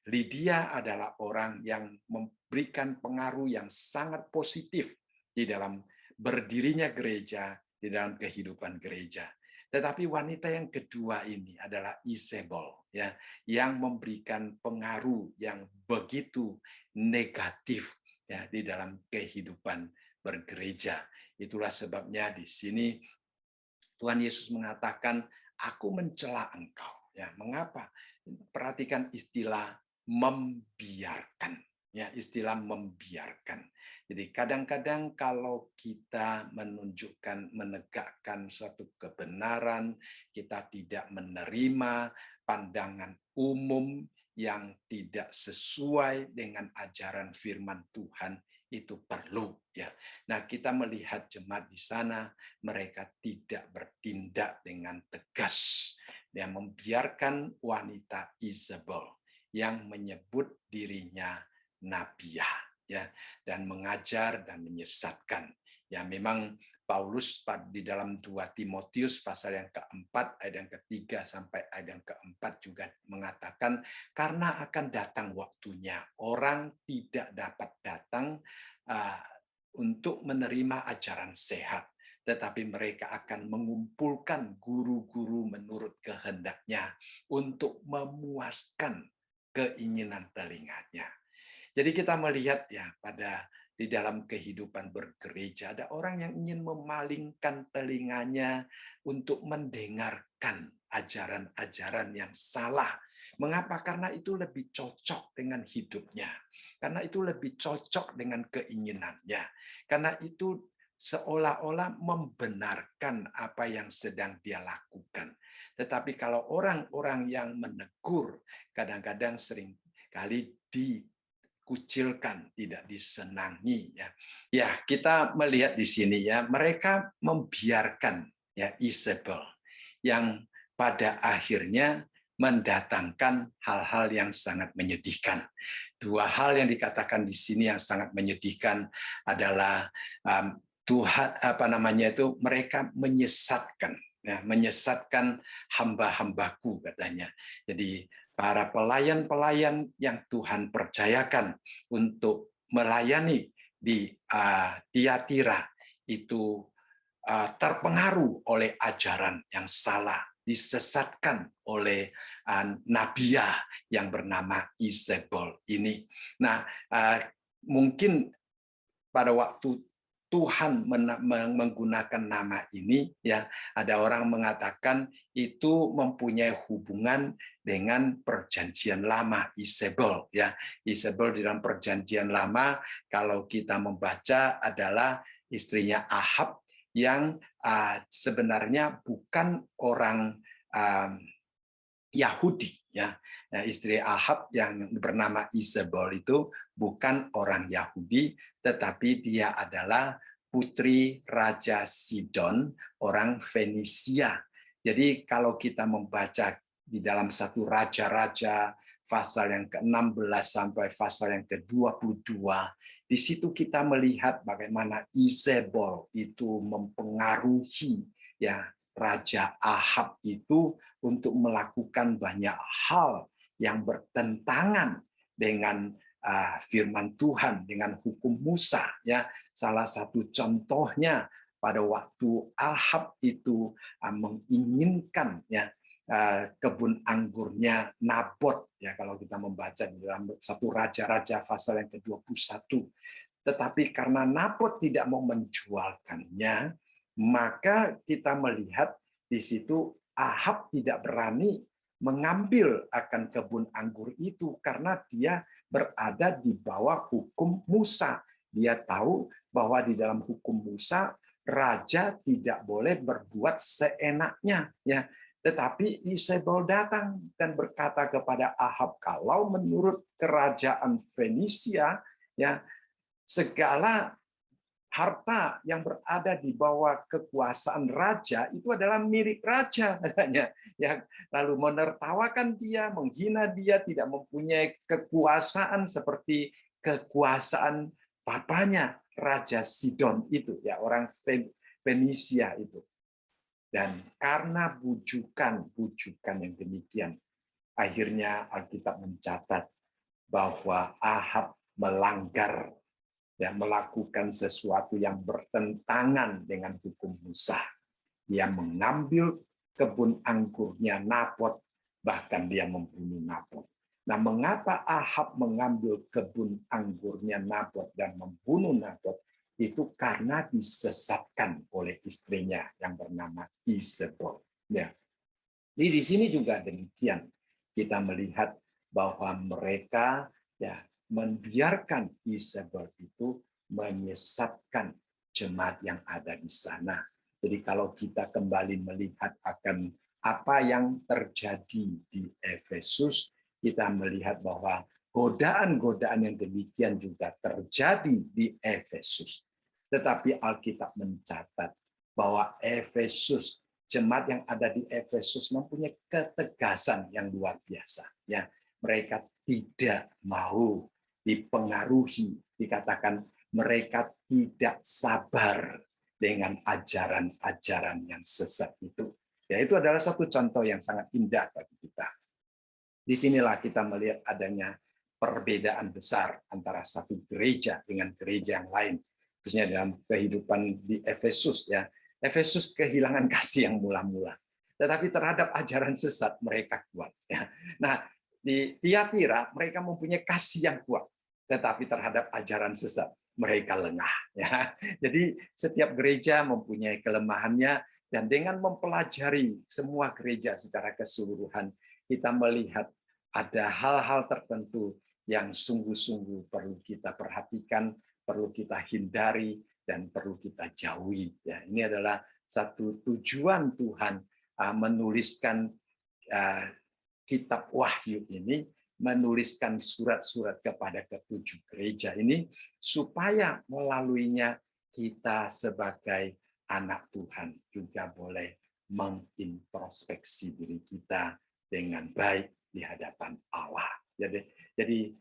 Lydia adalah orang yang memberikan pengaruh yang sangat positif di dalam berdirinya gereja, di dalam kehidupan gereja. Tetapi wanita yang kedua ini adalah Isabel, ya, yang memberikan pengaruh yang begitu negatif, ya, di dalam kehidupan bergereja. Itulah sebabnya di sini Tuhan Yesus mengatakan, aku mencela engkau. Ya, mengapa? Perhatikan istilah membiarkan. Ya, istilah membiarkan. Jadi kadang-kadang kalau kita menegakkan suatu kebenaran, kita tidak menerima pandangan umum yang tidak sesuai dengan ajaran firman Tuhan, itu perlu, ya. Nah, kita melihat jemaat di sana, mereka tidak bertindak dengan tegas, yang membiarkan wanita Isabel yang menyebut dirinya nabiah, ya, dan mengajar dan menyesatkan. Ya, memang Paulus di dalam 2 Timotius pasal yang keempat, ayat yang ketiga sampai ayat yang keempat juga mengatakan, karena akan datang waktunya, orang tidak dapat datang untuk menerima ajaran sehat, tetapi mereka akan mengumpulkan guru-guru menurut kehendaknya untuk memuaskan keinginan telinganya. Jadi kita melihat ya di dalam kehidupan bergereja ada orang yang ingin memalingkan telinganya untuk mendengarkan ajaran-ajaran yang salah. Mengapa? Karena itu lebih cocok dengan hidupnya. Karena itu lebih cocok dengan keinginannya. Karena itu seolah-olah membenarkan apa yang sedang dia lakukan. Tetapi kalau orang-orang yang menegur, kadang-kadang sering kali dikucilkan, tidak disenangi. Ya, kita melihat di sini ya, mereka membiarkan ya Isabel yang pada akhirnya mendatangkan hal-hal yang sangat menyedihkan. Dua hal yang dikatakan di sini yang sangat menyedihkan adalah Tuhan mereka menyesatkan ya, menyesatkan hamba-hambaku katanya. Jadi para pelayan-pelayan yang Tuhan percayakan untuk melayani di Tiatira itu terpengaruh oleh ajaran yang salah, disesatkan oleh nabiah yang bernama Isabel ini. Nah, mungkin pada waktu Tuhan menggunakan nama ini, ya ada orang mengatakan itu mempunyai hubungan dengan perjanjian lama Isabel. Ya, Isabel di dalam perjanjian lama kalau kita membaca adalah istrinya Ahab yang sebenarnya bukan orang Yahudi. Ya, istri Ahab yang bernama Isabel itu bukan orang Yahudi, tetapi dia adalah putri Raja Sidon, orang Fenisia. Jadi kalau kita membaca di dalam satu Raja-Raja pasal yang ke-16 sampai pasal yang ke-22, di situ kita melihat bagaimana Isabel itu mempengaruhi ya Raja Ahab itu untuk melakukan banyak hal yang bertentangan dengan firman Tuhan, dengan hukum Musa. Ya, salah satu contohnya pada waktu Ahab itu menginginkan ya kebun anggurnya Nabot, ya kalau kita membaca di dalam satu Raja-Raja pasal yang ke-21. Tetapi karena Nabot tidak mau menjualkannya, maka kita melihat di situ Ahab tidak berani mengambil akan kebun anggur itu karena dia berada di bawah hukum Musa. Dia tahu bahwa di dalam hukum Musa raja tidak boleh berbuat seenaknya, ya. Tetapi Isabel datang dan berkata kepada Ahab, kalau menurut kerajaan Fenisia, ya segala harta yang berada di bawah kekuasaan raja itu adalah milik raja katanya. Ya, lalu menertawakan dia, menghina dia, tidak mempunyai kekuasaan seperti kekuasaan papanya Raja Sidon itu, ya orang Fenisia itu. Dan karena bujukan yang demikian, akhirnya Alkitab mencatat bahwa Ahab melanggar dan melakukan sesuatu yang bertentangan dengan hukum Musa. Dia mengambil kebun anggurnya Nabot, bahkan dia membunuh Nabot. Nah, mengapa Ahab mengambil kebun anggurnya Nabot dan membunuh Nabot? Itu karena disesatkan oleh istrinya yang bernama Isabel. Ya. Jadi di sini juga demikian. Kita melihat bahwa mereka ya membiarkan Isabel itu menyesatkan jemaat yang ada di sana. Jadi kalau kita kembali melihat akan apa yang terjadi di Efesus, kita melihat bahwa godaan-godaan yang demikian juga terjadi di Efesus. Tetapi Alkitab mencatat bahwa Efesus, jemaat yang ada di Efesus mempunyai ketegasan yang luar biasa. Ya, mereka tidak mau dipengaruhi, dikatakan mereka tidak sabar dengan ajaran-ajaran yang sesat itu. Ya, itu adalah satu contoh yang sangat indah bagi kita. Disinilah kita melihat adanya perbedaan besar antara satu gereja dengan gereja yang lain, khususnya dalam kehidupan di Efesus. Ya, Efesus kehilangan kasih yang mula-mula, tetapi terhadap ajaran sesat mereka kuat. Ya. Nah, di Tiatira mereka mempunyai kasih yang kuat, tetapi terhadap ajaran sesat mereka lengah. Ya. Jadi setiap gereja mempunyai kelemahannya, dan dengan mempelajari semua gereja secara keseluruhan, kita melihat ada hal-hal tertentu yang sungguh-sungguh perlu kita perhatikan, perlu kita hindari, dan perlu kita jauhi. Ya, ini adalah satu tujuan Tuhan menuliskan kitab Wahyu ini, menuliskan surat-surat kepada ketujuh gereja ini, supaya melaluinya kita sebagai anak Tuhan juga boleh mengintrospeksi diri kita dengan baik di hadapan Allah. Jadi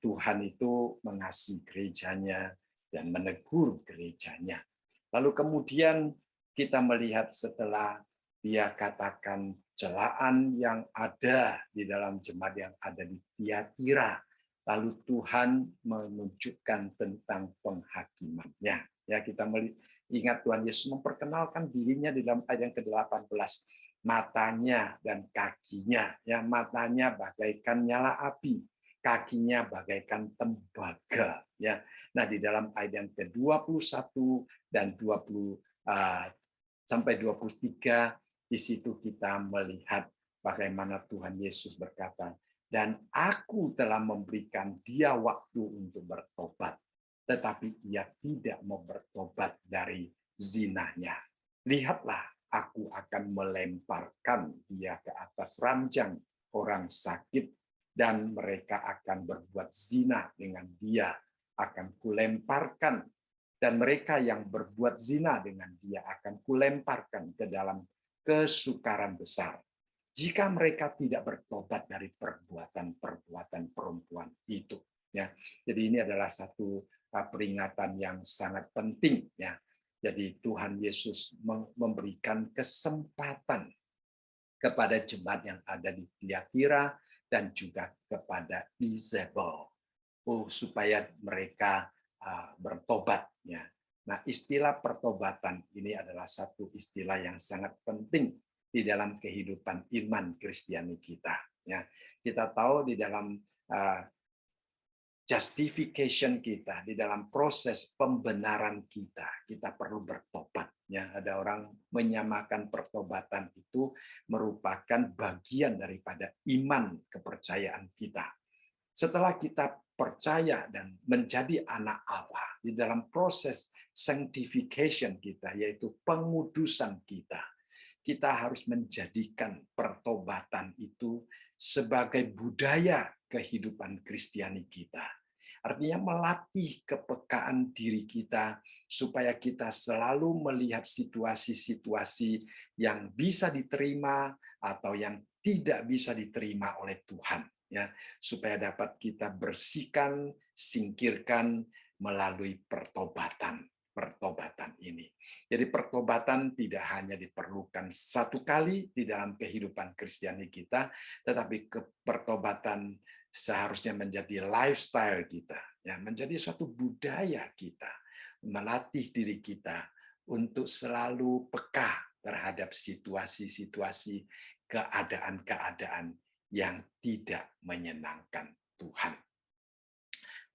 Tuhan itu mengasihi gerejanya dan menegur gerejanya. Lalu kemudian kita melihat setelah dia katakan celaan yang ada di dalam jemaat yang ada di Tiatira, lalu Tuhan menunjukkan tentang penghakimannya. Ya, kita ingat Tuhan Yesus memperkenalkan dirinya di dalam ayat yang ke-18, matanya dan kakinya. Ya, matanya bagaikan nyala api, kakinya bagaikan tembaga. Ya, nah di dalam ayat yang ke-21 dan 20 sampai 23, di situ kita melihat bagaimana Tuhan Yesus berkata, dan aku telah memberikan dia waktu untuk bertobat, tetapi ia tidak mau bertobat dari zinanya. Lihatlah, aku akan melemparkan dia ke atas ranjang orang sakit, dan mereka akan berbuat zina dengan dia. Akan kulemparkan, dan mereka yang berbuat zina dengan dia akan kulemparkan ke dalam kesukaran besar, jika mereka tidak bertobat dari perbuatan-perbuatan perempuan itu. Ya, jadi ini adalah satu peringatan yang sangat penting. Ya, jadi Tuhan Yesus memberikan kesempatan kepada jemaat yang ada di Tiatira dan juga kepada Isabel, supaya mereka bertobat. Ya. Nah, istilah pertobatan ini adalah satu istilah yang sangat penting di dalam kehidupan iman Kristiani kita. Ya, kita tahu di dalam justification kita, di dalam proses pembenaran kita, kita perlu bertobat. Ya, ada orang menyamakan pertobatan itu merupakan bagian daripada iman kepercayaan kita. Setelah kita percaya dan menjadi anak Allah, di dalam proses sanctification kita, yaitu pengudusan kita, kita harus menjadikan pertobatan itu sebagai budaya kehidupan Kristiani kita. Artinya melatih kepekaan diri kita supaya kita selalu melihat situasi-situasi yang bisa diterima atau yang tidak bisa diterima oleh Tuhan, ya, supaya dapat kita bersihkan, singkirkan melalui pertobatan ini. Jadi pertobatan tidak hanya diperlukan satu kali di dalam kehidupan Kristiani kita, tetapi pertobatan seharusnya menjadi lifestyle kita, ya, menjadi suatu budaya kita, melatih diri kita untuk selalu peka terhadap situasi-situasi, keadaan-keadaan yang tidak menyenangkan Tuhan.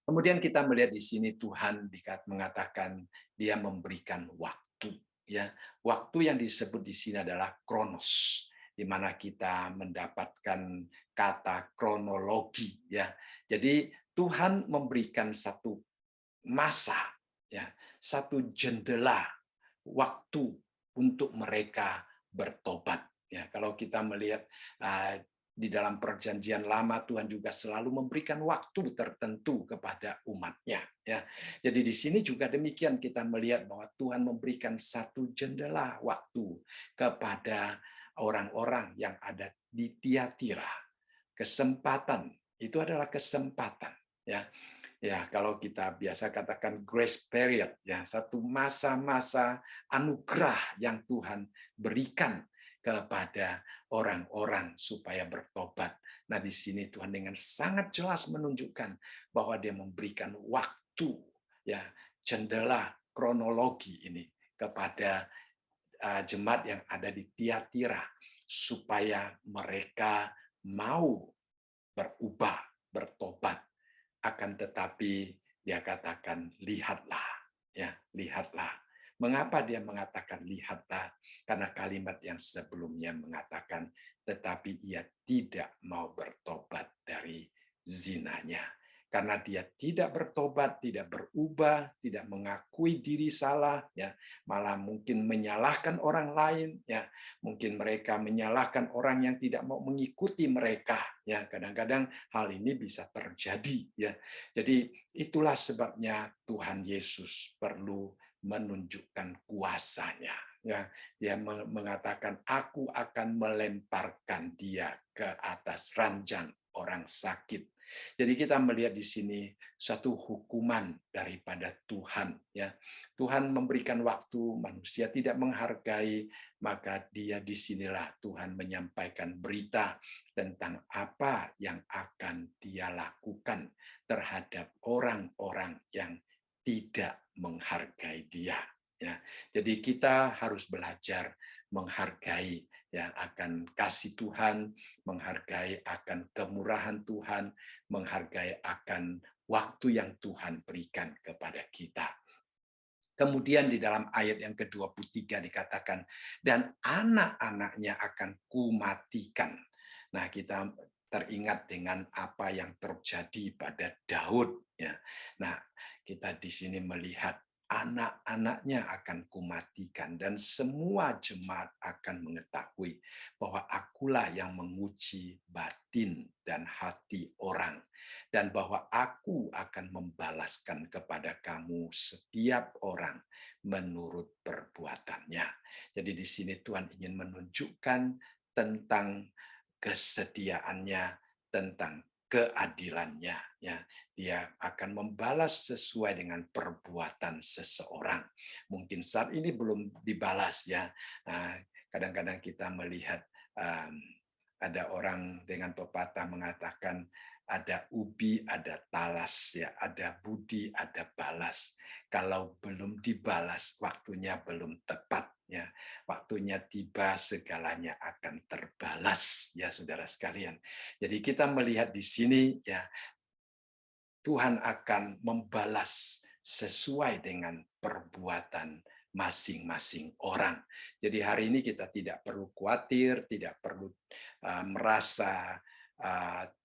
Kemudian kita melihat di sini Tuhan mengatakan dia memberikan waktu. Ya, waktu yang disebut di sini adalah kronos, di mana kita mendapatkan kata kronologi. Ya, jadi Tuhan memberikan satu masa, ya, satu jendela waktu untuk mereka bertobat. Ya, kalau kita melihat di dalam perjanjian lama, Tuhan juga selalu memberikan waktu tertentu kepada umat-Nya. Ya, jadi di sini juga demikian, kita melihat bahwa Tuhan memberikan satu jendela waktu kepada orang-orang yang ada di Tiatira. Kesempatan itu adalah kesempatan. Ya, Ya, kalau kita biasa katakan grace period, ya, satu masa-masa anugerah yang Tuhan berikan kepada orang-orang supaya bertobat. Nah, di sini Tuhan dengan sangat jelas menunjukkan bahwa Dia memberikan waktu, ya, jendela kronologi ini kepada jemaat yang ada di Tiatira supaya mereka mau berubah, bertobat. Akan tetapi dia katakan lihatlah, ya, lihatlah. Mengapa dia mengatakan lihatlah? Karena kalimat yang sebelumnya mengatakan tetapi ia tidak mau bertobat dari zinanya. Karena dia tidak bertobat, tidak berubah, tidak mengakui diri salah, ya, malah mungkin menyalahkan orang lain, ya, mungkin mereka menyalahkan orang yang tidak mau mengikuti mereka, ya, kadang-kadang hal ini bisa terjadi, ya. Jadi itulah sebabnya Tuhan Yesus perlu menunjukkan kuasanya, ya. Dia mengatakan aku akan melemparkan dia ke atas ranjang orang sakit. Jadi kita melihat di sini satu hukuman daripada Tuhan, ya. Tuhan memberikan waktu, manusia tidak menghargai, maka dia disinilah Tuhan menyampaikan berita tentang apa yang akan dia lakukan terhadap orang-orang yang tidak menghargai dia. Ya, jadi kita harus belajar menghargai, ya, akan kasih Tuhan, menghargai akan kemurahan Tuhan, menghargai akan waktu yang Tuhan berikan kepada kita. Kemudian di dalam ayat yang ke-23 dikatakan, dan anak-anaknya akan kumatikan. Nah, kita teringat dengan apa yang terjadi pada Daud, ya. Nah, kita di sini melihat anak-anaknya akan kumatikan dan semua jemaat akan mengetahui bahwa akulah yang menguji batin dan hati orang, dan bahwa aku akan membalaskan kepada kamu setiap orang menurut perbuatannya. Jadi di sini Tuhan ingin menunjukkan tentang kesetiaannya, tentang keadilannya, ya. Dia akan membalas sesuai dengan perbuatan seseorang. Mungkin saat ini belum dibalas, ya. Kadang-kadang kita melihat ada orang dengan pepatah mengatakan ada ubi, ada talas, ya, ada budi, ada balas. Kalau belum dibalas, waktunya belum tepat, ya. Waktunya tiba, segalanya akan terbalas, ya, saudara sekalian. Jadi kita melihat di sini, ya, Tuhan akan membalas sesuai dengan perbuatan masing-masing orang. Jadi hari ini kita tidak perlu khawatir, tidak perlu merasa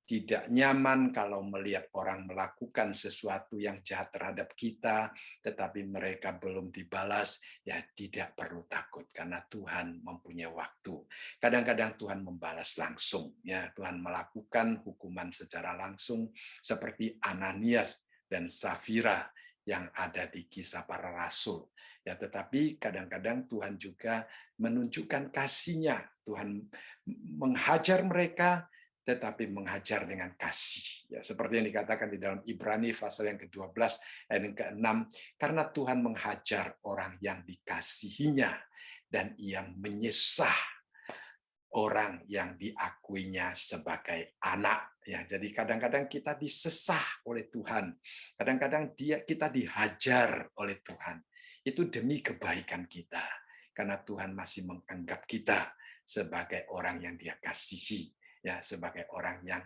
tidak nyaman kalau melihat orang melakukan sesuatu yang jahat terhadap kita, tetapi mereka belum dibalas, ya tidak perlu takut karena Tuhan mempunyai waktu. Kadang-kadang Tuhan membalas langsung, ya, Tuhan melakukan hukuman secara langsung seperti Ananias dan Safira yang ada di Kisah Para Rasul. Ya, tetapi kadang-kadang Tuhan juga menunjukkan kasih-Nya. Tuhan menghajar mereka, tetapi menghajar dengan kasih. Ya, seperti yang dikatakan di dalam Ibrani pasal yang ke-12 ayat yang ke-6, karena Tuhan menghajar orang yang dikasihinya dan ia menyesah orang yang diakuinya sebagai anak. Ya, jadi kadang-kadang kita disesah oleh Tuhan. Kadang-kadang kita dihajar oleh Tuhan. Itu demi kebaikan kita. Karena Tuhan masih menganggap kita sebagai orang yang Dia kasihi, ya, sebagai orang yang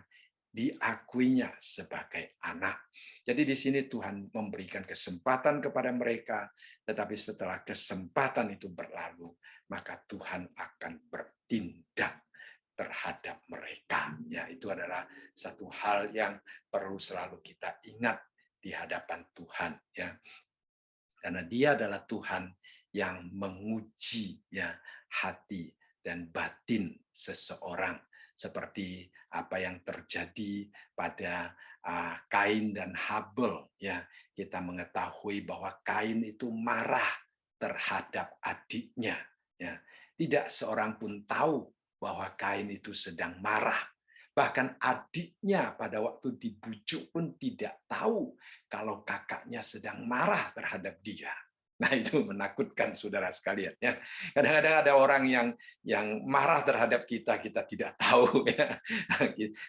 diakuinya sebagai anak. Jadi di sini Tuhan memberikan kesempatan kepada mereka, tetapi setelah kesempatan itu berlalu, maka Tuhan akan bertindak terhadap mereka. Ya, itu adalah satu hal yang perlu selalu kita ingat di hadapan Tuhan, ya. Karena Dia adalah Tuhan yang menguji, ya, hati dan batin seseorang, seperti apa yang terjadi pada Kain dan Habel, ya. Kita mengetahui bahwa Kain itu marah terhadap adiknya, ya. Tidak seorang pun tahu bahwa Kain itu sedang marah. Bahkan adiknya pada waktu dibujuk pun tidak tahu kalau kakaknya sedang marah terhadap dia. Nah, itu menakutkan saudara sekalian ya. Kadang-kadang ada orang yang marah terhadap kita, kita tidak tahu ya.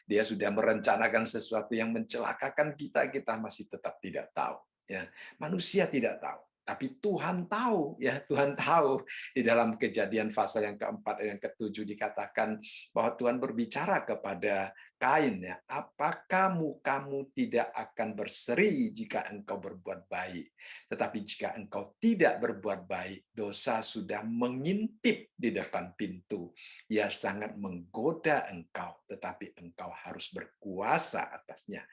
Dia sudah merencanakan sesuatu yang mencelakakan kita, kita masih tetap tidak tahu ya. Manusia tidak tahu, tapi Tuhan tahu ya. Tuhan tahu. Di dalam Kejadian pasal yang keempat dan yang ketujuh dikatakan bahwa Tuhan berbicara kepada Kain ya, apakah mukamu tidak akan berseri jika engkau berbuat baik? Tetapi jika engkau tidak berbuat baik, dosa sudah mengintip di depan pintu. Ia sangat menggoda engkau, tetapi engkau harus berkuasa atasnya.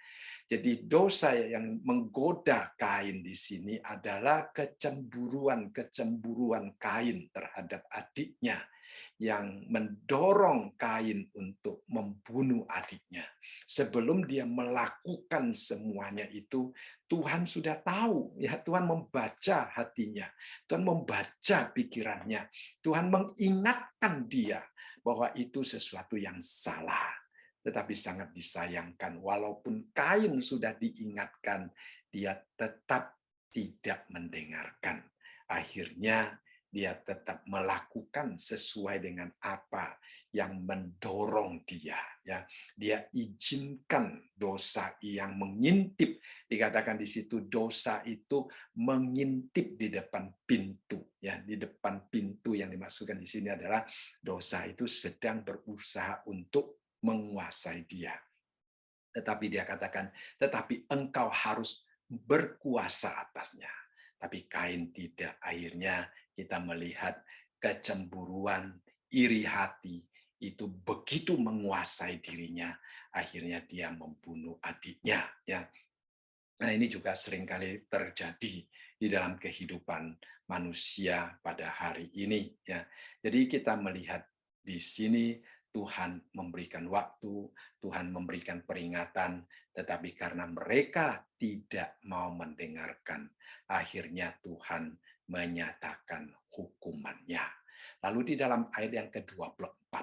Jadi dosa yang menggoda Kain di sini adalah kecemburuan Kain terhadap adiknya yang mendorong Kain untuk membunuh adiknya. Sebelum dia melakukan semuanya itu, Tuhan sudah tahu, ya Tuhan membaca hatinya, Tuhan membaca pikirannya, Tuhan mengingatkan dia bahwa itu sesuatu yang salah. Tetapi sangat disayangkan, walaupun Kain sudah diingatkan, dia tetap tidak mendengarkan. Akhirnya dia tetap melakukan sesuai dengan apa yang mendorong dia. Ya, dia izinkan dosa yang mengintip. Dikatakan di situ dosa itu mengintip di depan pintu. Ya, di depan pintu yang dimaksudkan di sini adalah dosa itu sedang berusaha untuk menguasai dia. Tetapi dia katakan, tetapi engkau harus berkuasa atasnya. Tapi Kain tidak. Akhirnya kita melihat kecemburuan, iri hati, itu begitu menguasai dirinya. Akhirnya dia membunuh adiknya. Ya. Nah, ini juga seringkali terjadi di dalam kehidupan manusia pada hari ini. Ya. Jadi kita melihat di sini Tuhan memberikan waktu, Tuhan memberikan peringatan, tetapi karena mereka tidak mau mendengarkan, akhirnya Tuhan menyatakan hukumannya. Lalu di dalam ayat yang ke-24,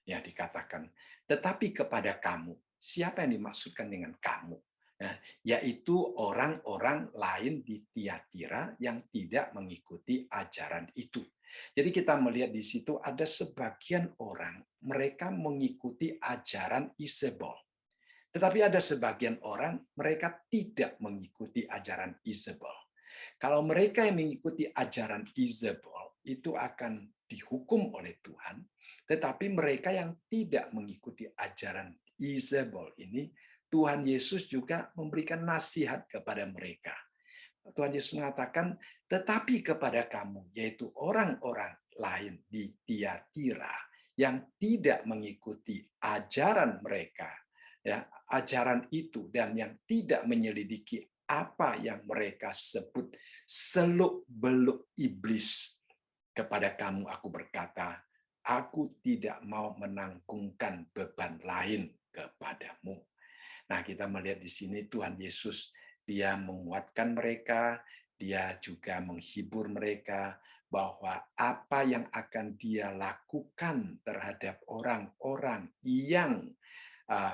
ya dikatakan, tetapi kepada kamu, siapa yang dimaksudkan dengan kamu? Nah, yaitu orang-orang lain di Tiatira yang tidak mengikuti ajaran itu. Jadi kita melihat di situ ada sebagian orang, mereka mengikuti ajaran Isabel. Tetapi ada sebagian orang, mereka tidak mengikuti ajaran Isabel. Kalau mereka yang mengikuti ajaran Isabel, itu akan dihukum oleh Tuhan. Tetapi mereka yang tidak mengikuti ajaran Isabel ini, Tuhan Yesus juga memberikan nasihat kepada mereka. Tuhan Yesus mengatakan, tetapi kepada kamu, yaitu orang-orang lain di Tiatira yang tidak mengikuti ajaran mereka, ya, ajaran itu, dan yang tidak menyelidiki apa yang mereka sebut seluk-beluk iblis, kepada kamu aku berkata, aku tidak mau menanggungkan beban lain kepadamu. Nah, kita melihat di sini Tuhan Yesus, dia menguatkan mereka, dia juga menghibur mereka bahwa apa yang akan dia lakukan terhadap orang-orang yang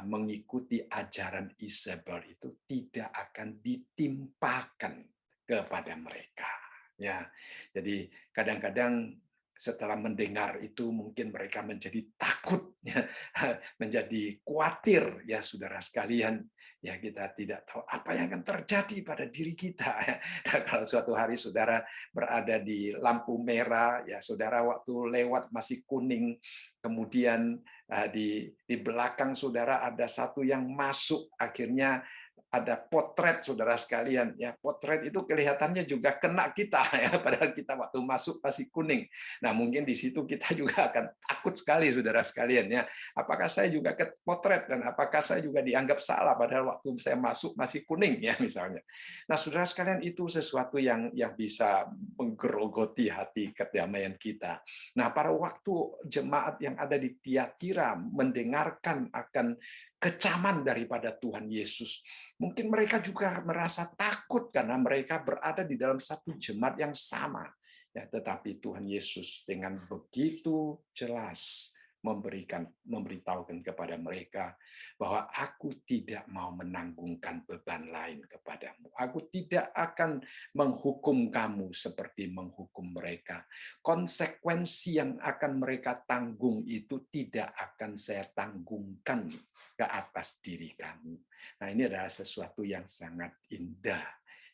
mengikuti ajaran Isabel itu tidak akan ditimpakan kepada mereka. Ya, jadi kadang-kadang setelah mendengar itu mungkin mereka menjadi takut, ya, menjadi khawatir, ya saudara sekalian. Ya kita tidak tahu apa yang akan terjadi pada diri kita. Ya. Kalau suatu hari saudara berada di lampu merah, ya saudara waktu lewat masih kuning, kemudian di belakang saudara ada satu yang masuk, akhirnya ada potret saudara sekalian, ya potret itu kelihatannya juga kena kita ya, padahal kita waktu masuk masih kuning. Nah mungkin di situ kita juga akan takut sekali saudara sekalian ya, apakah saya juga ke potret dan apakah saya juga dianggap salah padahal waktu saya masuk masih kuning ya misalnya. Nah saudara sekalian, itu sesuatu yang bisa menggerogoti hati kedamaian kita. Nah pada waktu jemaat yang ada di Tiatira mendengarkan akan kecaman daripada Tuhan Yesus, mungkin mereka juga merasa takut karena mereka berada di dalam satu jemaat yang sama. Ya, tetapi Tuhan Yesus dengan begitu jelas memberitahukan kepada mereka bahwa aku tidak mau menanggungkan beban lain kepadamu. Aku tidak akan menghukum kamu seperti menghukum mereka. Konsekuensi yang akan mereka tanggung itu tidak akan saya tanggungkan ke atas diri kamu. Nah, ini adalah sesuatu yang sangat indah,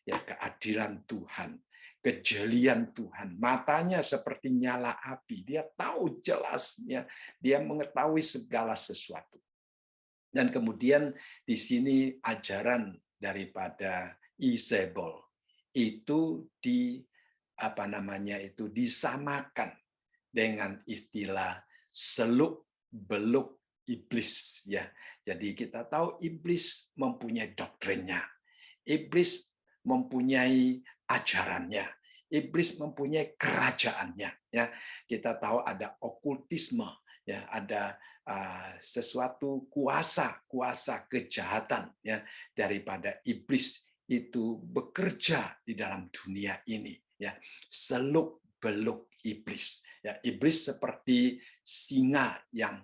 ya, keadilan Tuhan, kejelian Tuhan. Matanya seperti nyala api. Dia tahu jelasnya, dia mengetahui segala sesuatu. Dan kemudian di sini ajaran daripada Isabel itu disamakan dengan istilah seluk beluk iblis, ya. Jadi kita tahu iblis mempunyai doktrinnya, iblis mempunyai ajarannya, iblis mempunyai kerajaannya, ya. Kita tahu ada okultisme, ya, ada sesuatu kuasa kejahatan, ya, daripada iblis itu bekerja di dalam dunia ini, ya. Seluk beluk iblis, ya. Iblis seperti singa yang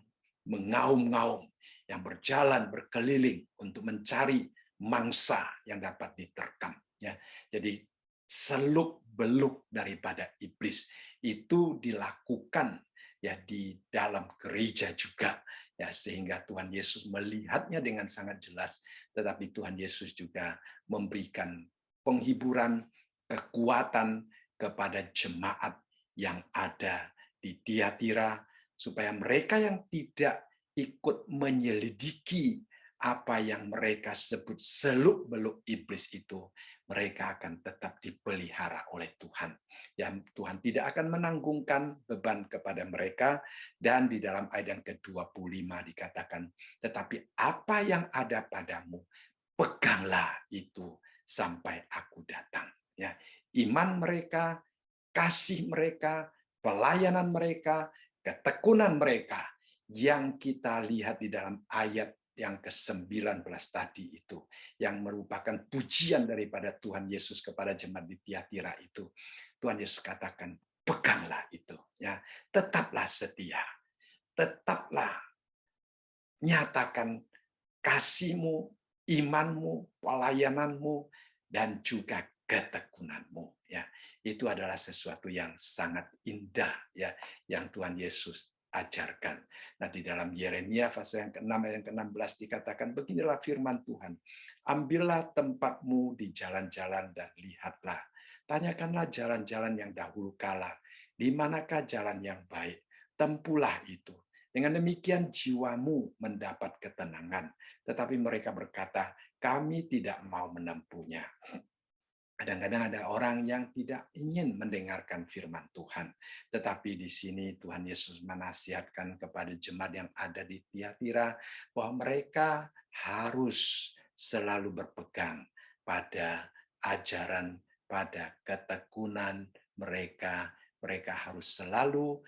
mengaum-ngaum, yang berjalan berkeliling untuk mencari mangsa yang dapat diterkam, ya. Jadi seluk beluk daripada iblis itu dilakukan, ya, di dalam gereja juga, ya, sehingga Tuhan Yesus melihatnya dengan sangat jelas. Tetapi Tuhan Yesus juga memberikan penghiburan, kekuatan kepada jemaat yang ada di Tiatira, supaya mereka yang tidak ikut menyelidiki apa yang mereka sebut seluk-beluk iblis itu, mereka akan tetap dipelihara oleh Tuhan. Yang Tuhan tidak akan menanggungkan beban kepada mereka. Dan di dalam ayat yang ke-25 dikatakan, tetapi apa yang ada padamu, peganglah itu sampai aku datang. Ya, iman mereka, kasih mereka, pelayanan mereka, ketekunan mereka yang kita lihat di dalam ayat yang ke-19 tadi itu, yang merupakan pujian daripada Tuhan Yesus kepada jemaat di Tiatira itu. Tuhan Yesus katakan, peganglah itu, ya. Tetaplah setia. Tetaplah nyatakan kasihmu, imanmu, pelayananmu, dan juga ketekunanmu, ya. Itu adalah sesuatu yang sangat indah, ya, yang Tuhan Yesus ajarkan. Nah, di dalam Yeremia pasal yang ke-6 ayat yang ke-16 dikatakan, beginilah firman Tuhan, ambillah tempatmu di jalan-jalan dan lihatlah, tanyakanlah jalan-jalan yang dahulu kala, di manakah jalan yang baik, tempuhlah itu. Dengan demikian jiwamu mendapat ketenangan. Tetapi mereka berkata, kami tidak mau menempuhnya. Kadang-kadang ada orang yang tidak ingin mendengarkan firman Tuhan. Tetapi di sini Tuhan Yesus menasihatkan kepada jemaat yang ada di Tiatira bahwa mereka harus selalu berpegang pada ajaran, pada ketekunan mereka. Mereka harus selalu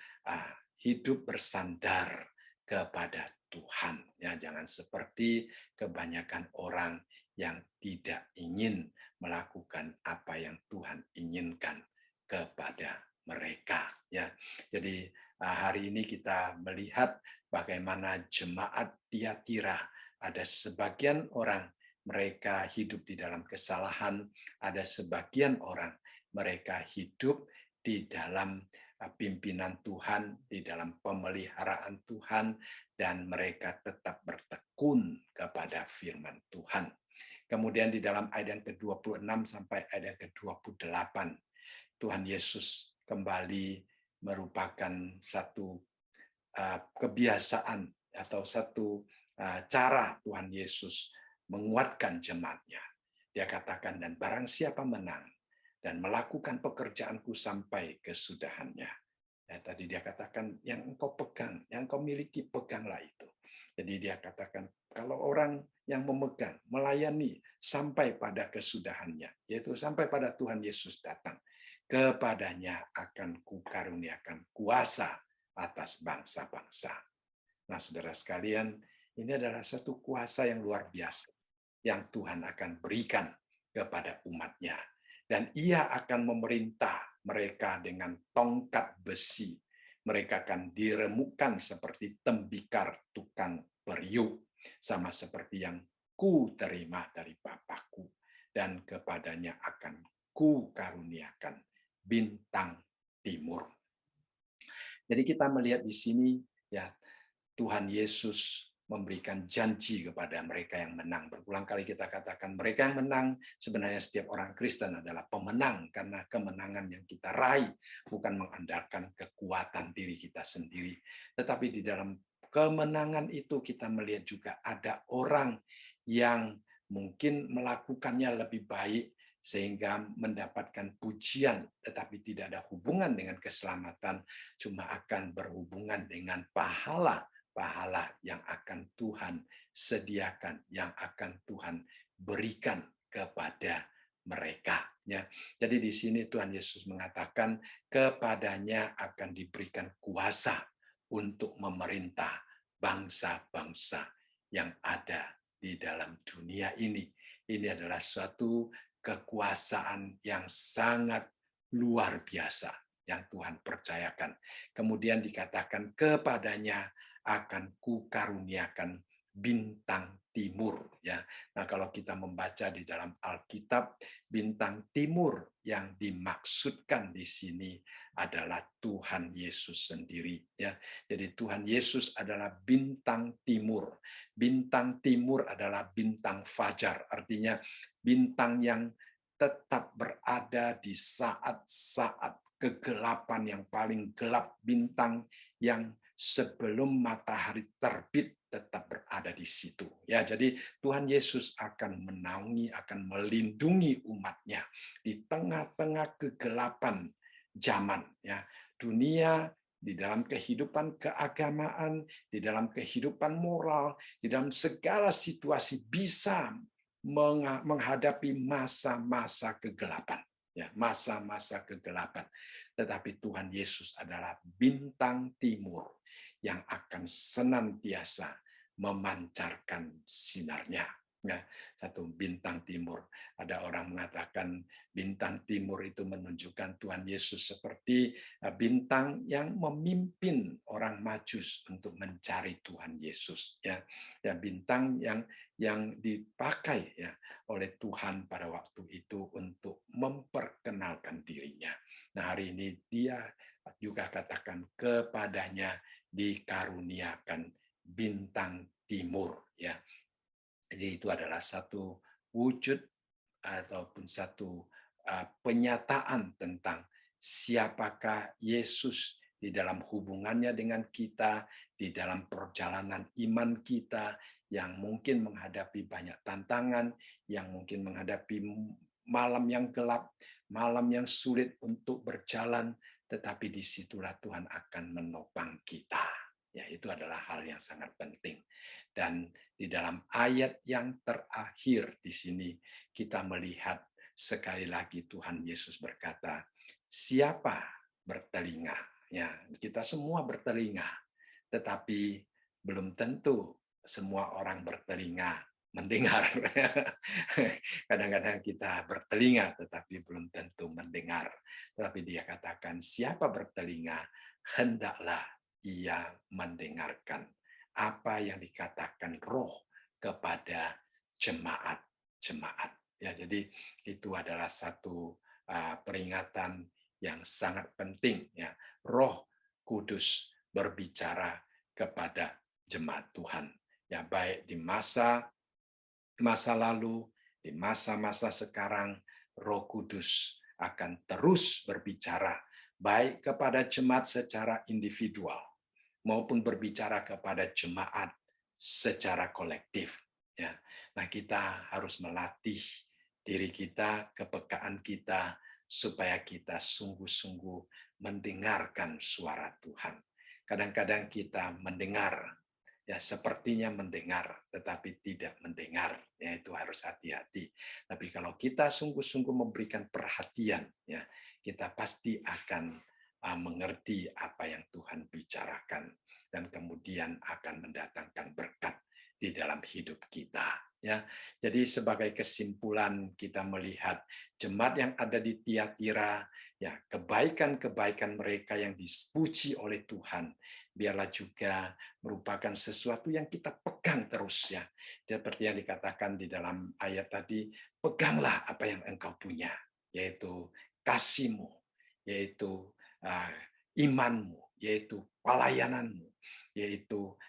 hidup bersandar kepada Tuhan. Ya, jangan seperti kebanyakan orang yang tidak ingin melakukan apa yang Tuhan inginkan kepada mereka. Ya, jadi hari ini kita melihat bagaimana jemaat Tiatira, ada sebagian orang mereka hidup di dalam kesalahan, ada sebagian orang mereka hidup di dalam pimpinan Tuhan, di dalam pemeliharaan Tuhan, dan mereka tetap bertekun kepada firman Tuhan. Kemudian di dalam ayat yang ke-26 sampai ayat yang ke-28, Tuhan Yesus kembali merupakan satu kebiasaan atau satu cara Tuhan Yesus menguatkan jemaatnya. Dia katakan, dan barang siapa menang dan melakukan pekerjaanku sampai kesudahannya. Ya, tadi dia katakan, yang engkau pegang, yang engkau miliki, peganglah itu. Jadi dia katakan, kalau orang yang memegang, melayani sampai pada kesudahannya, yaitu sampai pada Tuhan Yesus datang, kepadanya akan kukaruniakan kuasa atas bangsa-bangsa. Nah, saudara sekalian, ini adalah satu kuasa yang luar biasa yang Tuhan akan berikan kepada umat-Nya. Dan Ia akan memerintah mereka dengan tongkat besi, Mereka akan diremukkan seperti tembikar tukang periuk, sama seperti yang ku terima dari Bapakku, dan kepadanya akan ku karuniakan bintang timur. Jadi kita melihat di sini ya, Tuhan Yesus memberikan janji kepada mereka yang menang. Berulang kali kita katakan mereka yang menang, sebenarnya setiap orang Kristen adalah pemenang, karena kemenangan yang kita raih bukan mengandalkan kekuatan diri kita sendiri. Tetapi di dalam kemenangan itu kita melihat juga ada orang yang mungkin melakukannya lebih baik sehingga mendapatkan pujian, tetapi tidak ada hubungan dengan keselamatan, cuma akan berhubungan dengan pahala yang akan Tuhan sediakan, yang akan Tuhan berikan kepada mereka. Ya. Jadi di sini Tuhan Yesus mengatakan kepadanya akan diberikan kuasa untuk memerintah bangsa-bangsa yang ada di dalam dunia ini. Ini adalah suatu kekuasaan yang sangat luar biasa yang Tuhan percayakan. Kemudian dikatakan kepadanya akan kukaruniakan bintang timur, ya. Nah, kalau kita membaca di dalam Alkitab, bintang timur yang dimaksudkan di sini adalah Tuhan Yesus sendiri, ya. Jadi Tuhan Yesus adalah bintang timur. Bintang timur adalah bintang fajar, artinya bintang yang tetap berada di saat-saat kegelapan yang paling gelap, bintang yang sebelum matahari terbit tetap berada di situ. Ya, jadi Tuhan Yesus akan menaungi, akan melindungi umatnya di tengah-tengah kegelapan zaman. Ya, dunia di dalam kehidupan keagamaan, di dalam kehidupan moral, di dalam segala situasi bisa menghadapi masa-masa kegelapan. Ya, masa-masa kegelapan. Tetapi Tuhan Yesus adalah bintang timur yang akan senantiasa memancarkan sinarnya. Ya, satu bintang timur. Ada orang mengatakan bintang timur itu menunjukkan Tuhan Yesus seperti bintang yang memimpin orang Majus untuk mencari Tuhan Yesus. Ya, ya, bintang yang dipakai ya oleh Tuhan pada waktu itu untuk memperkenalkan dirinya. Nah, hari ini dia juga katakan kepadanya dikaruniakan bintang timur, ya. Jadi itu adalah satu wujud ataupun satu penyataan tentang siapakah Yesus di dalam hubungannya dengan kita, di dalam perjalanan iman kita yang mungkin menghadapi banyak tantangan, yang mungkin menghadapi malam yang gelap, malam yang sulit untuk berjalan, tetapi disitulah Tuhan akan menopang kita. Ya, itu adalah hal yang sangat penting. Dan di dalam ayat yang terakhir di sini kita melihat sekali lagi Tuhan Yesus berkata, siapa bertelinga? Ya, kita semua bertelinga, tetapi belum tentu semua orang bertelinga mendengar. Kadang-kadang kita bertelinga tetapi belum tentu mendengar. Tetapi dia katakan, siapa bertelinga, hendaklah ia mendengarkan apa yang dikatakan Roh kepada jemaat-jemaat. Ya, jadi itu adalah satu peringatan yang sangat penting. Ya, Roh Kudus berbicara kepada jemaat Tuhan. Ya, baik di masa lalu, di masa-masa sekarang, Roh Kudus akan terus berbicara baik kepada jemaat secara individual maupun berbicara kepada jemaat secara kolektif. Ya. Nah, kita harus melatih diri kita, kepekaan kita, supaya kita sungguh-sungguh mendengarkan suara Tuhan. Kadang-kadang kita mendengar, ya sepertinya mendengar, tetapi tidak mendengar. Ya, itu harus hati-hati. Tapi kalau kita sungguh-sungguh memberikan perhatian, ya kita pasti akan mengerti apa yang Tuhan bicarakan dan kemudian akan mendatangkan berkat di dalam hidup kita. Ya, jadi sebagai kesimpulan kita melihat jemaat yang ada di Tiatira, ya kebaikan-kebaikan mereka yang dipuji oleh Tuhan, biarlah juga merupakan sesuatu yang kita pegang terus ya. Seperti yang dikatakan di dalam ayat tadi, peganglah apa yang engkau punya, yaitu kasihmu, yaitu imanmu, yaitu pelayananmu, yaitu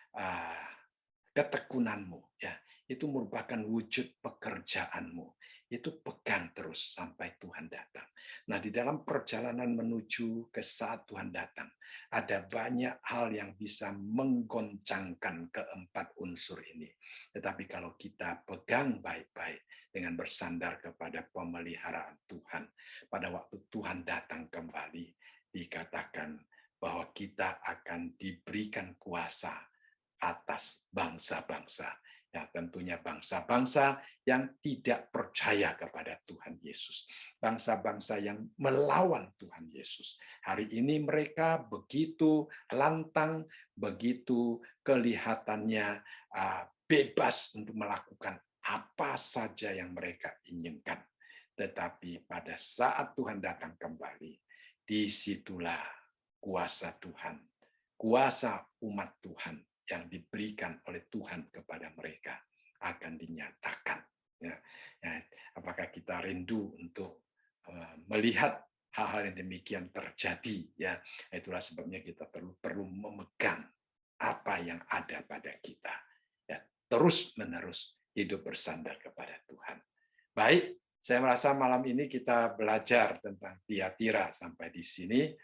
ketekunanmu, ya itu merupakan wujud pekerjaanmu. Itu pegang terus sampai Tuhan datang. Nah, di dalam perjalanan menuju ke saat Tuhan datang, ada banyak hal yang bisa menggoncangkan keempat unsur ini. Tetapi kalau kita pegang baik-baik dengan bersandar kepada pemeliharaan Tuhan, pada waktu Tuhan datang kembali, dikatakan bahwa kita akan diberikan kuasa atas bangsa-bangsa. Ya, tentunya bangsa-bangsa yang tidak percaya kepada Tuhan Yesus. Bangsa-bangsa yang melawan Tuhan Yesus. Hari ini mereka begitu lantang, begitu kelihatannya bebas untuk melakukan apa saja yang mereka inginkan. Tetapi pada saat Tuhan datang kembali, disitulah kuasa Tuhan, kuasa umat Tuhan yang diberikan oleh Tuhan kepada mereka akan dinyatakan. Ya, apakah kita rindu untuk melihat hal-hal yang demikian terjadi? Ya, itulah sebabnya kita perlu memegang apa yang ada pada kita. Ya, terus-menerus hidup bersandar kepada Tuhan. Baik, saya merasa malam ini kita belajar tentang Tiatira sampai di sini.